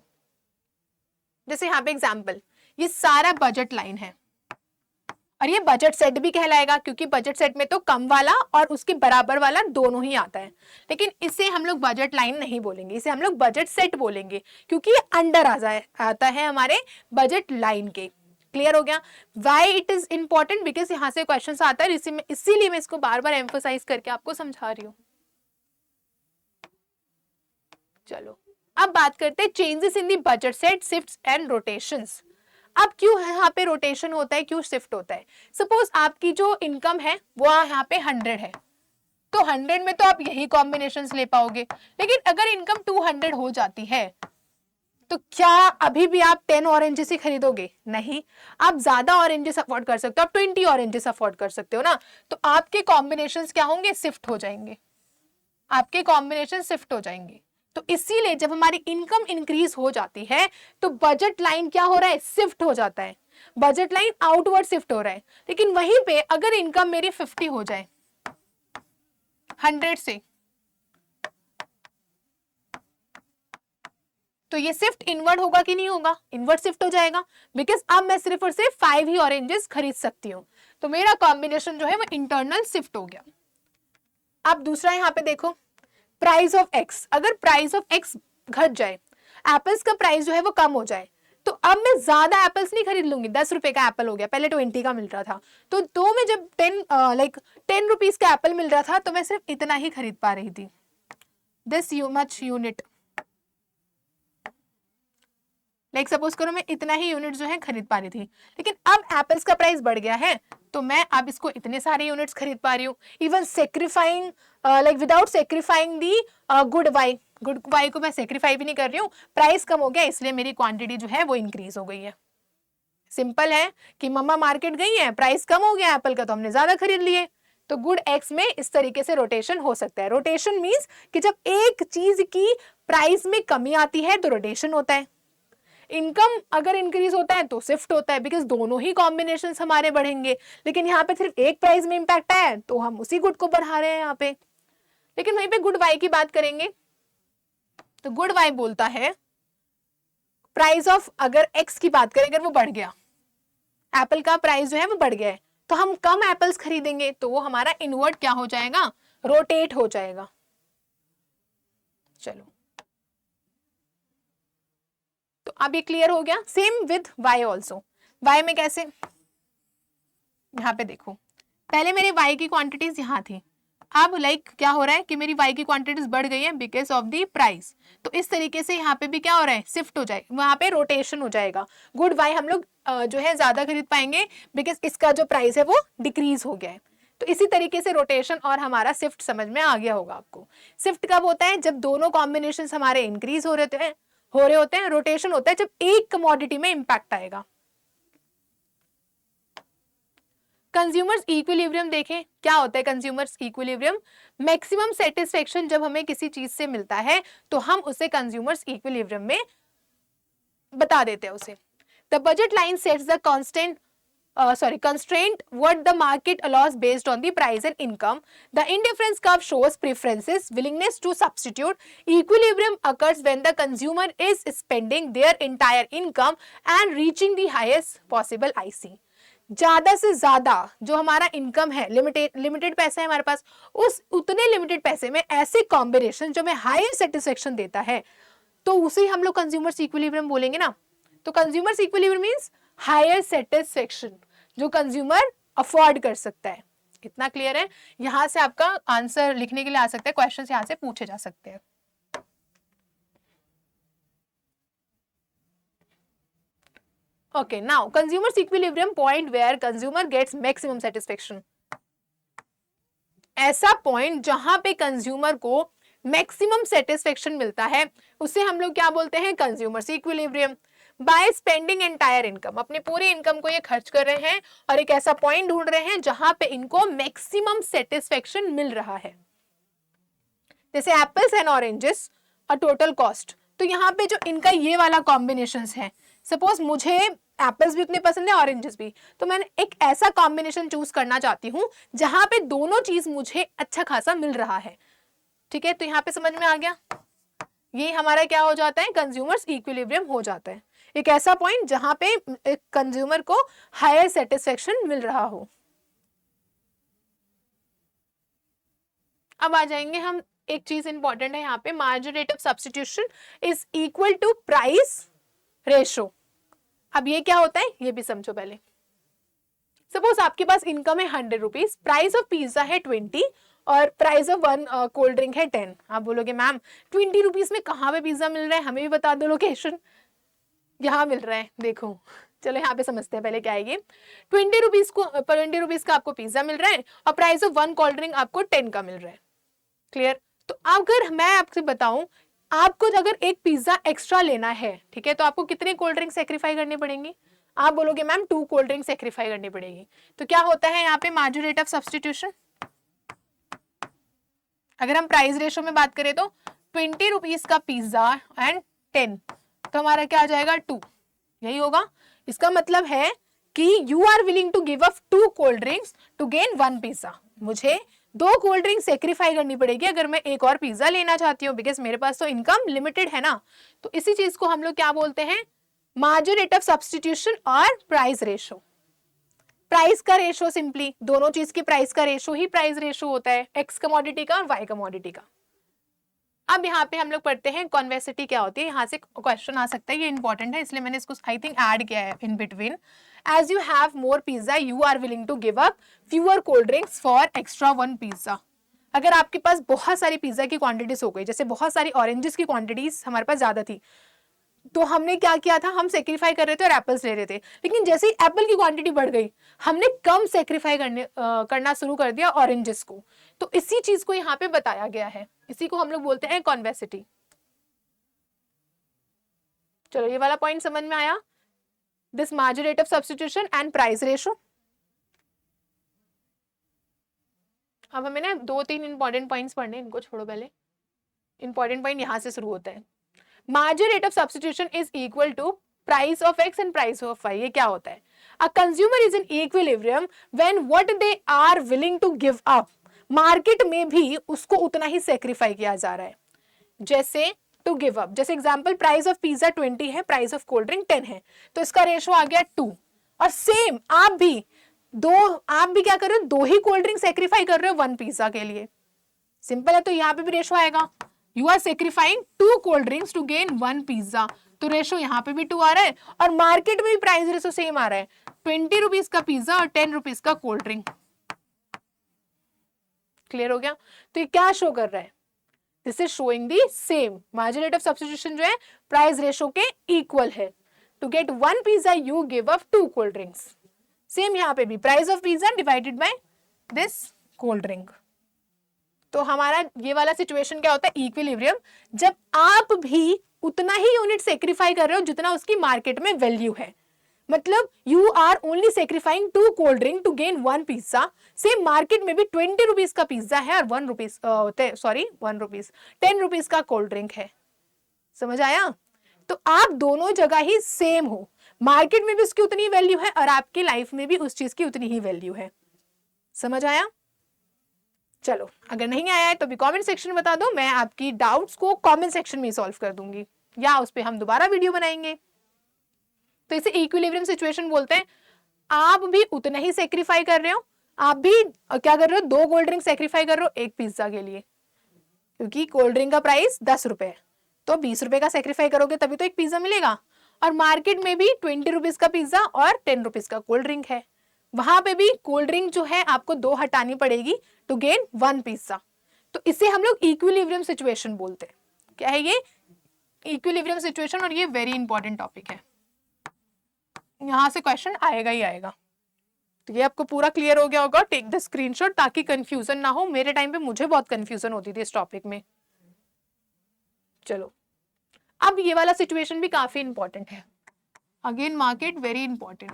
A: जैसे यहाँ पे एग्जांपल, ये सारा बजट लाइन है और ये बजट सेट भी कहलाएगा क्योंकि बजट सेट में तो कम वाला और उसके बराबर वाला दोनों ही आता है। लेकिन इसे हम लोग बजट लाइन नहीं बोलेंगे, इसे हम लोग बजट सेट बोलेंगे क्योंकि ये अंडर आता है हमारे बजट लाइन के। क्लियर हो गया? Why it is important, because यहां से क्वेश्चन आता है, इसीलिए मैं इसको बार बार एम्फोसाइज करके आपको समझा रही हूँ। चलो अब बात करते हैं changes in the budget set, shifts and rotations. अब क्यों यहाँ पे रोटेशन होता है, क्यों शिफ्ट होता है? सपोज आपकी जो इनकम है वो यहाँ पे 100 है, तो 100 में तो आप यही कॉम्बिनेशंस ले पाओगे। लेकिन अगर इनकम 200 हो जाती है तो क्या अभी भी आप 10 ऑरेंजेस ही खरीदोगे? नहीं, आप ज्यादा ऑरेंजेस अफोर्ड कर सकते हो, आप 20 ऑरेंजेस अफोर्ड कर सकते हो ना। तो आपके कॉम्बिनेशंस क्या होंगे? शिफ्ट हो जाएंगे, आपके कॉम्बिनेशन शिफ्ट हो जाएंगे। तो इसीलिए जब हमारी इनकम इंक्रीज हो जाती है तो बजट लाइन क्या हो रहा है? शिफ्ट हो जाता है, बजट लाइन आउटवर्ड शिफ्ट हो रहा है। लेकिन वहीं पे अगर इनकम मेरी 50 हो जाए 100 से, तो ये शिफ्ट इनवर्ड होगा कि नहीं होगा? इनवर्ड शिफ्ट हो जाएगा, बिकॉज अब मैं सिर्फ और सिर्फ 5 ही ऑरेंजेस खरीद सकती हूँ। तो मेरा कॉम्बिनेशन जो है वो इंटरनल शिफ्ट हो गया। अब दूसरा यहाँ पे देखो, प्राइस ऑफ एक्स, अगर प्राइस ऑफ एक्स घट जाए, एप्पल्स का प्राइस जो है वो कम हो जाए, तो अब मैं ज्यादा एप्पल्स नहीं खरीद लूंगी। 10 रुपए का एप्पल हो गया, पहले 20 का मिल रहा था, तो दो में जब 10 रुपीज का एप्पल मिल रहा था तो मैं सिर्फ इतना ही खरीद पा रही थी, this much unit. Like suppose करो मैं इतना ही यूनिट जो है खरीद पा रही थी, लेकिन अब एप्पल्स का प्राइस बढ़ गया है तो मैं अब इसको इतने सारे यूनिट्स खरीद पा रही हूँ, इवन सेक्रीफाइंग लाइक विदाउट सेक्रीफाइंग दी गुड वाई। गुड वाई को मैं सेक्रीफाई भी नहीं कर रही हूँ, प्राइस कम हो गया इसलिए मेरी क्वांटिटी जो है वो इंक्रीज हो गई है। सिंपल है कि मम्मा मार्केट गई है, प्राइस कम हो गया एप्पल का तो हमने ज्यादा खरीद लिए। तो गुड एक्स में इस तरीके से रोटेशन हो सकता है। रोटेशन मींस कि जब एक चीज की प्राइस में कमी आती है तो रोटेशन होता है, इनकम अगर इंक्रीज होता है तो शिफ्ट होता है, बिकॉज दोनों ही कॉम्बिनेशन हमारे बढ़ेंगे। लेकिन यहाँ पे सिर्फ एक प्राइस में इंपैक्ट आया है तो हम उसी गुड को बढ़ा रहे हैं यहाँ पे। लेकिन वहीं पे गुड वाई की बात करेंगे तो गुड वाई बोलता है प्राइस ऑफ, अगर एक्स की बात करें, अगर वो बढ़ गया, एप्पल का प्राइस जो है वो बढ़ गया है, तो हम कम एप्पल्स खरीदेंगे तो वो हमारा इनवर्ट क्या हो जाएगा? रोटेट हो जाएगा। चलो, तो अब ये क्लियर हो गया। Same with Y also. Y में कैसे? यहाँ पे देखो, पहले मेरे वाई की क्वांटिटीज यहाँ थी, अब लाइक क्या हो रहा है कि मेरी वाई की क्वांटिटीज बढ़ गई है बिकॉज ऑफ द प्राइस। तो इस तरीके से यहाँ पे भी क्या हो रहा है? शिफ्ट हो जाए, वहां पे रोटेशन हो जाएगा। गुड वाई हम लोग जो है ज्यादा खरीद पाएंगे बिकॉज इसका जो प्राइस है वो डिक्रीज हो गया है। तो इसी तरीके से रोटेशन और हमारा शिफ्ट समझ में आ गया होगा आपको। शिफ्ट कब होता है? जब दोनों कॉम्बिनेशन हमारे इंक्रीज हो रहे होते हैं। रोटेशन होता है जब एक कमोडिटी में इंपैक्ट आएगा। कंज्यूमर्स इक्विलिब्रियम देखें, क्या होता है कंज्यूमर्स इक्विलिब्रियम? मैक्सिमम सेटिस्फेक्शन जब हमें किसी चीज से मिलता है तो हम उसे कंज्यूमर्स इक्विलिब्रियम में बता देते हैं उसे। The budget line sets the constraint what the market allows based on the price and income. The indifference curve shows preferences, willingness to substitute. Equilibrium occurs when the consumer is spending their entire income and reaching the highest possible IC. ज्यादा से ज्यादा जो हमारा income है, limited पैसा है हमारे पास, उस उतने लिमिटेड पैसे में ऐसे कॉम्बिनेशन जो हमें हायर सेटिस्फेक्शन देता है तो उसे हम लोग कंज्यूमर्स इक्विलिब्रियम बोलेंगे ना। तो consumers equilibrium means higher satisfaction जो कंज्यूमर अफोर्ड कर सकता है। इतना क्लियर है? यहां से आपका आंसर लिखने के लिए आ सकता है, क्वेश्चन यहां से पूछे जा सकते हैं। Okay, now consumer's equilibrium point where consumer gets maximum satisfaction. ऐसा पॉइंट जहां पे कंज्यूमर को मैक्सिमम सेटिस्फेक्शन मिलता है उसे हम लोग क्या बोलते हैं? Consumers equilibrium. By spending entire income, अपने पूरे इनकम को ये खर्च कर रहे हैं और एक ऐसा पॉइंट ढूंढ रहे हैं जहां पे इनको मैक्सिमम सेटिस्फेक्शन मिल रहा है। जैसे apples and oranges a total cost, तो यहाँ पे जो इनका ये वाला कॉम्बिनेशन है, सपोज मुझे एप्पल्स भी उतने पसंद है ऑरेंजेस भी, तो मैंने एक ऐसा कॉम्बिनेशन चूज करना चाहती हूँ जहां पे दोनों चीज मुझे अच्छा खासा मिल रहा है। ठीक है, तो यहाँ पे समझ में आ गया, ये हमारा क्या हो जाता है? कंज्यूमर्स इक्विलिब्रियम हो जाता है, एक ऐसा पॉइंट जहां पे कंज्यूमर को हायर सेटिस्फेक्शन मिल रहा हो। अब आ जाएंगे हम, एक चीज इंपॉर्टेंट है यहाँ पे, margin rate of substitution is equal to price ratio. अब ये क्या होता है ये भी समझो पहले। सपोज आपके पास इनकम है 100 रुपीज, प्राइस ऑफ पिज्जा है 20 और price of one cold drink है 10। आप बोलोगे मैम 20 रुपीज में कहाँ पे पिज्जा मिल रहा है, हमें भी बता दो लोकेशन। यहाँ मिल रहा है, देखो चलो यहाँ पे समझते हैं पहले क्या है ये। 20 रुपीज का आपको पिज्जा मिल रहा है और price of one cold drink आपको 10 का मिल रहा है। क्लियर? तो अगर मैं आपसे बताऊं आपको अगर एक पिज्जा एक्स्ट्रा लेना है, ठीक है, तो आपको कितने कोल्ड ड्रिंक सेक्रीफाई करनी पड़ेंगी? आप बोलोगे मैम 2 कोल्ड ड्रिंक सेक्रीफाई करनी पड़ेगी। तो क्या होता है यहाँ पे मार्जिन रेट ऑफ सब्सटीट्यूशन? अगर हम प्राइस रेशो में बात करें तो 20 रुपीज का पिज्जा एंड 10, तो हमारा क्या आ जाएगा 2, यही होगा। इसका मतलब है कि you are willing to give up 2 cold drinks to gain 1 pizza. मुझे 2 कोल्ड ड्रिंक सेक्रीफाई करनी पड़ेगी अगर मैं एक और पिज्जा लेना चाहती हूँ, बिकॉज मेरे पास तो इनकम लिमिटेड है ना। तो इसी चीज को हम लोग क्या बोलते हैं? मार्जिन रेट ऑफ सब्सटीट्यूशन और प्राइस रेशो। प्राइस का रेशो सिंपली दोनों चीज की प्राइस का रेशो ही प्राइस रेशो होता है, एक्स कमोडिटी का और वाई कमोडिटी का। अब यहाँ पे हम लोग पढ़ते हैं कॉन्वेक्सिटी क्या होती है। यहाँ से क्वेश्चन आ सकता है, ये इंपॉर्टेंट है इसलिए मैंने इसको आई थिंक ऐड किया है in between. As you have more pizza you are willing to give up fewer cold drinks for extra 1 pizza. अगर आपके पास बहुत सारी पिज्जा की क्वांटिटीज हो गई, जैसे बहुत सारी ऑरेंजेस की क्वांटिटीज हमारे पास ज्यादा थी, तो हमने क्या किया था, हम सेक्रीफाई कर रहे थे और एप्पल्स ले रहे थे, लेकिन जैसे ही एप्पल की क्वांटिटी बढ़ गई हमने कम सेक्रीफाई करना शुरू कर दिया ऑरेंजेस को। तो इसी चीज को यहाँ पे बताया गया है, इसी को हम लोग बोलते हैं कॉन्वेक्सिटी। चलो ये वाला पॉइंट समझ में आया, this margin rate of substitution and price ratio. अब हमें ना 2-3 इंपॉर्टेंट पॉइंट्स पढ़ने, इनको छोड़ो पहले। इंपॉर्टेंट पॉइंट यहां से शुरू होता है। Margin rate of substitution is equal to price of X and price of Y. ये क्या होता है? A consumer is in equilibrium when what they are willing to give up, market में भी उसको उतना ही सेक्रीफाई किया जा रहा है। जैसे टू गिव अप, जैसे एग्जांपल प्राइस ऑफ पिज्जा 20 है, प्राइस ऑफ कोल्ड ड्रिंक 10 है, तो इसका रेशो आ गया 2। और सेम आप भी क्या कर रहे हो, 2 ही कोल्ड ड्रिंक सेक्रीफाई कर रहे हो 1 पिज्जा के लिए। सिंपल है, तो यहाँ पे भी रेशो आएगा, you are sacrificing 2 cold drinks to gain 1 pizza, तो रेशो यहाँ पे भी 2 आ रहा है और मार्केट में भी प्राइस रेशो सेम आ रहा है, 20 रुपीज का पिज्जा और 10 रुपीज का कोल्ड ड्रिंक। क्लियर हो गया? तो ये क्या शो कर रहा है? This is showing the same margin rate of substitution जो है प्राइस रेशो के इक्वल है। To get 1 pizza you give up 2 cold drinks. Same यहाँ पे भी price of pizza divided by this cold drink. तो हमारा ये वाला सिचुएशन क्या होता है? इक्विलिब्रियम, जब आप भी उतना ही यूनिट सेक्रीफाई कर रहे हो जितना उसकी मार्केट में वैल्यू है। मतलब you are only sacrificing 2 cold drink to gain 1 pizza. Same market में भी 20 रुपीज का पिज्जा है और 10 रुपीज का कोल्ड ड्रिंक है। समझ आया? तो आप दोनों जगह ही सेम हो, मार्केट में भी उसकी उतनी वैल्यू है और आपकी लाइफ में भी उस चीज की उतनी ही वैल्यू है। समझ आया? चलो, अगर नहीं आया है तो भी कमेंट सेक्शन में बता दो, मैं आपकी डाउट्स को कमेंट सेक्शन में सॉल्व कर दूंगी या उस पर हम दोबारा वीडियो बनाएंगे। तो इसे इक्विलिब्रियम सिचुएशन बोलते हैं। आप भी उतना ही सेक्रीफाई कर रहे हो, आप भी क्या कर रहे हो, 2 कोल्ड ड्रिंक सेक्रीफाई कर रहे हो 1 पिज्जा के लिए, क्योंकि कोल्ड ड्रिंक का प्राइस 10 रुपए है, तो 20 रुपए का सेक्रीफाई करोगे तभी तो 1 पिज्जा मिलेगा। और मार्केट में भी 20 रुपीज का पिज्जा और 10 रुपीज का कोल्ड ड्रिंक है, वहां पे भी कोल्ड ड्रिंक जो है आपको 2 हटानी पड़ेगी टू गेन 1 पिज्जा। तो इसे हम लोग इक्विलिब्रियम सिचुएशन बोलते हैं। क्या है ये? इक्विलिब्रियम सिचुएशन, और ये वेरी इंपॉर्टेंट टॉपिक है, यहां से क्वेश्चन आएगा ही आएगा। तो ये आपको पूरा क्लियर हो गया होगा, टेक द स्क्रीनशॉट ताकि कंफ्यूजन ना हो। मेरे टाइम पे मुझे बहुत कंफ्यूजन होती थी इस टॉपिक में। चलो, अब ये वाला सिचुएशन भी काफी इंपॉर्टेंट है। Again market very important.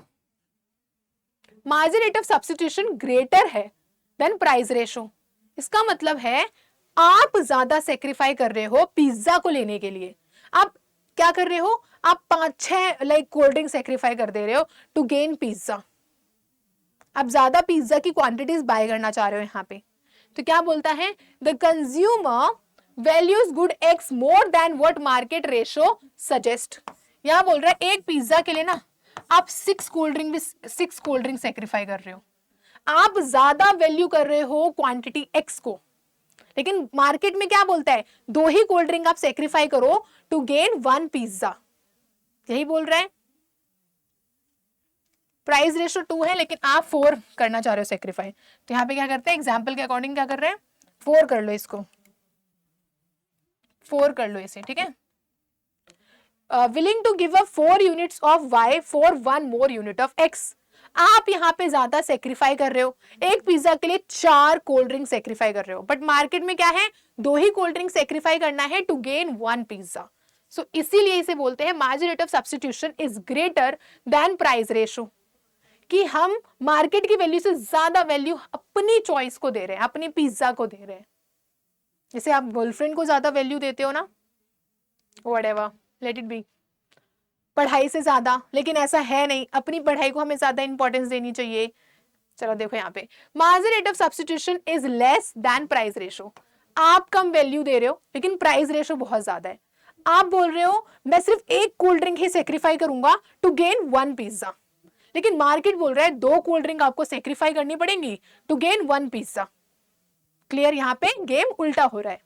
A: Margin rate of substitution greater है देन प्राइस रेशो। इसका मतलब है आप ज्यादा सेक्रीफाई कर रहे हो पिज्जा को लेने के लिए। आप क्या कर रहे हो, आप 5-6 लाइक कोल्ड ड्रिंक सेक्रीफाई कर दे रहे हो टू गेन पिज्जा। आप ज्यादा पिज्जा की क्वांटिटीज बाय करना चाह रहे हो यहाँ पे। तो क्या बोलता है, the consumer values good x more than what market ratio suggest. यहाँ बोल रहा है एक पिज्जा के लिए ना आप 6 कोल्ड ड्रिंक सेक्रीफाई कर रहे हो। आप ज्यादा वैल्यू कर रहे हो क्वांटिटी एक्स को, लेकिन मार्केट में क्या बोलता है, 2 ही कोल्ड ड्रिंक आप सेक्रीफाई करो टू गेन 1 पिज्जा। यही बोल रहा है। प्राइस रेशो 2 है लेकिन आप 4 करना चाह रहे हो सेक्रीफाई, तो यहाँ पे क्या करते हैं, एग्जाम्पल के अकॉर्डिंग क्या कर रहे हैं, 4 कर लो, इसको 4 कर लो इसे, ठीक है। Willing to give up 4 units of Y for 1 more unit of X. आप यहाँ पे ज्यादा सेक्रीफाई कर रहे हो, एक पिज्जा के लिए 4 कोल्ड ड्रिंक सेक्रीफाई कर रहे हो, बट मार्केट में क्या है, 2 ही कोल्ड ड्रिंक सेक्रीफाई करना है टू गेन 1 पिज्जा। सो इसीलिए इसे बोलते हैं margin rate of substitution is greater than price ratio, कि हम मार्केट की वैल्यू से ज्यादा वैल्यू अपनी चॉइस को दे रहे हैं, अपनी पिज्जा को दे रहे हैं। जैसे आप गर्लफ्रेंड को ज्यादा वैल्यू देते हो ना, व्हाटएवर, लेट इट बी, पढ़ाई से ज्यादा, लेकिन ऐसा है नहीं, अपनी पढ़ाई को हमें ज्यादा इंपॉर्टेंस देनी चाहिए। चलो देखो यहाँ पे margin rate of substitution is less than price ratio, आप कम वैल्यू दे रहे हो लेकिन प्राइस रेशो बहुत ज्यादा है। आप बोल रहे हो मैं सिर्फ एक कोल्ड ड्रिंक ही सेक्रीफाई करूंगा टू गेन 1 पिज्जा, लेकिन मार्केट बोल रहा है 2 कोल्ड ड्रिंक आपको सेक्रीफाई करनी पड़ेंगी टू गेन 1 पिज्जा। क्लियर, यहाँ पे गेम उल्टा हो रहा है।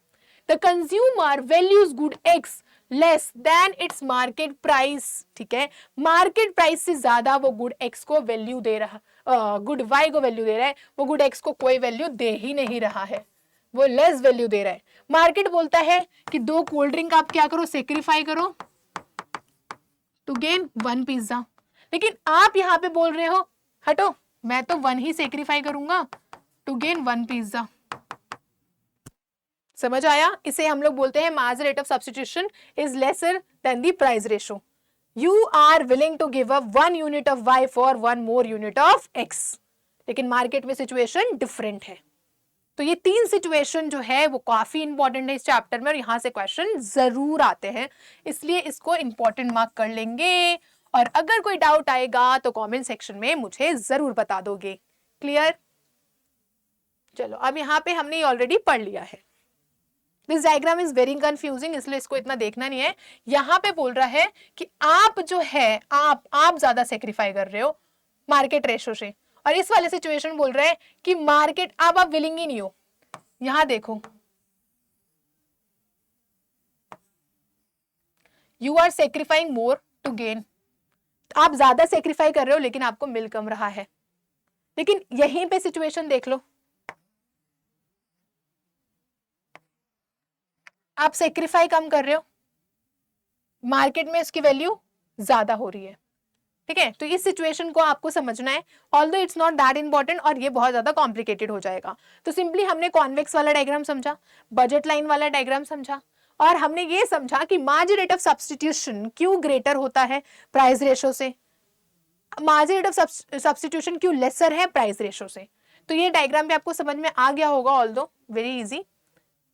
A: The consumer values good x less than its market price, ठीक है, मार्केट प्राइस से ज्यादा वो गुड एक्स को वैल्यू दे रहा, गुड वाई को वैल्यू दे रहा है, वो गुड एक्स को कोई वैल्यू दे ही नहीं रहा है, वो लेस वैल्यू दे रहा है। मार्केट बोलता है कि 2 कोल्ड ड्रिंक आप क्या करो, सेक्रीफाई करो टू गेन 1 पिज्जा, लेकिन आप यहाँ पे बोल रहे हो हटो मैं तो 1 ही सेक्रीफाई करूंगा टू गेन 1 पिज्जा। समझ आया, इसे हम लोग बोलते हैं margin rate of substitution is lesser than the price ratio. You are willing to give up 1 unit of y for 1 more unit of x, लेकिन मार्केट में सिचुएशन डिफरेंट है। तो ये 3 सिचुएशन जो है वो काफी इंपॉर्टेंट है इस चैप्टर में, और यहां से क्वेश्चन जरूर आते हैं, इसलिए इसको इंपॉर्टेंट मार्क कर लेंगे। और अगर कोई डाउट आएगा तो कमेंट सेक्शन में मुझे जरूर बता दोगे। क्लियर, चलो अब यहाँ पे हमने ये ऑलरेडी पढ़ लिया है। This diagram is very confusing, इसलिए इसको इतना देखना नहीं है। यहाँ पे बोल रहा है कि आप जो है आप ज्यादा सेक्रीफाई कर रहे हो मार्केट रेशो से, और इस वाले सिचुएशन बोल रहा है कि मार्केट अब आप विलिंग ही नहीं हो। यहां देखो you are sacrificing more to gain, आप ज्यादा सेक्रीफाई कर रहे हो लेकिन आपको मिल कम रहा है। लेकिन यहीं पे सिचुएशन देख लो, आप सेक्रीफाई कम कर रहे हो, मार्केट में इसकी वैल्यू ज्यादा हो रही है। ठीक है, तो इस सिचुएशन को आपको समझना है, although it's not that important और ये बहुत ज्यादा कॉम्प्लिकेटेड हो जाएगा। तो सिंपली हमने कॉन्वेक्स वाला डायग्राम समझा, बजट लाइन वाला डायग्राम समझा, और हमने ये समझा कि मार्जिन रेट ऑफ सब्स्टिट्यूशन क्यों ग्रेटर होता है प्राइस रेशो से, मार्जिन रेट ऑफ सब्स्टिट्यूशन क्यों लेसर है प्राइस रेशो से। तो ये डायग्राम भी आपको समझ में आ गया होगा, ऑल्दो वेरी इजी।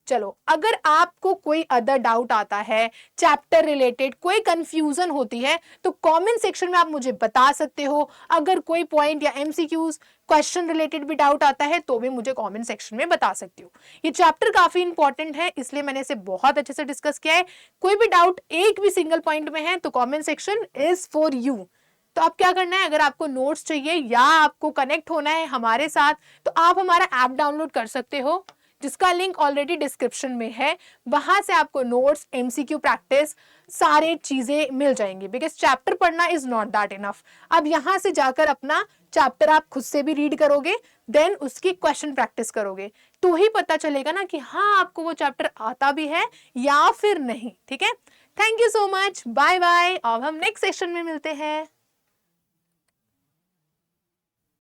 A: चलो, अगर आपको कोई अदर डाउट आता है चैप्टर रिलेटेड, कोई कंफ्यूजन होती है, तो कमेंट सेक्शन में आप मुझे बता सकते हो। अगर कोई पॉइंट या एमसीक्यूज क्वेश्चन रिलेटेड भी डाउट आता है तो भी मुझे कमेंट सेक्शन में बता सकते हो। ये चैप्टर काफी इंपॉर्टेंट है, इसलिए मैंने इसे बहुत अच्छे से डिस्कस किया है। कोई भी डाउट एक भी सिंगल पॉइंट में है तो comment section is for you. तो आप क्या करना है, अगर आपको नोट्स चाहिए या आपको कनेक्ट होना है हमारे साथ, तो आप हमारा ऐप डाउनलोड कर सकते हो, जिसका लिंक ऑलरेडी डिस्क्रिप्शन में है। वहां से आपको नोट्स, एमसीक्यू प्रैक्टिस, सारे चीजें मिल जाएंगी, बिकॉज चैप्टर पढ़ना इज नॉट दैट इनफ। अब यहां से जाकर अपना चैप्टर आप खुद से भी रीड करोगे, देन उसकी क्वेश्चन प्रैक्टिस करोगे, तो ही पता चलेगा ना कि हाँ आपको वो चैप्टर आता भी है या फिर नहीं। ठीक है, thank you so much, bye bye. अब हम नेक्स्ट सेशन में मिलते हैं।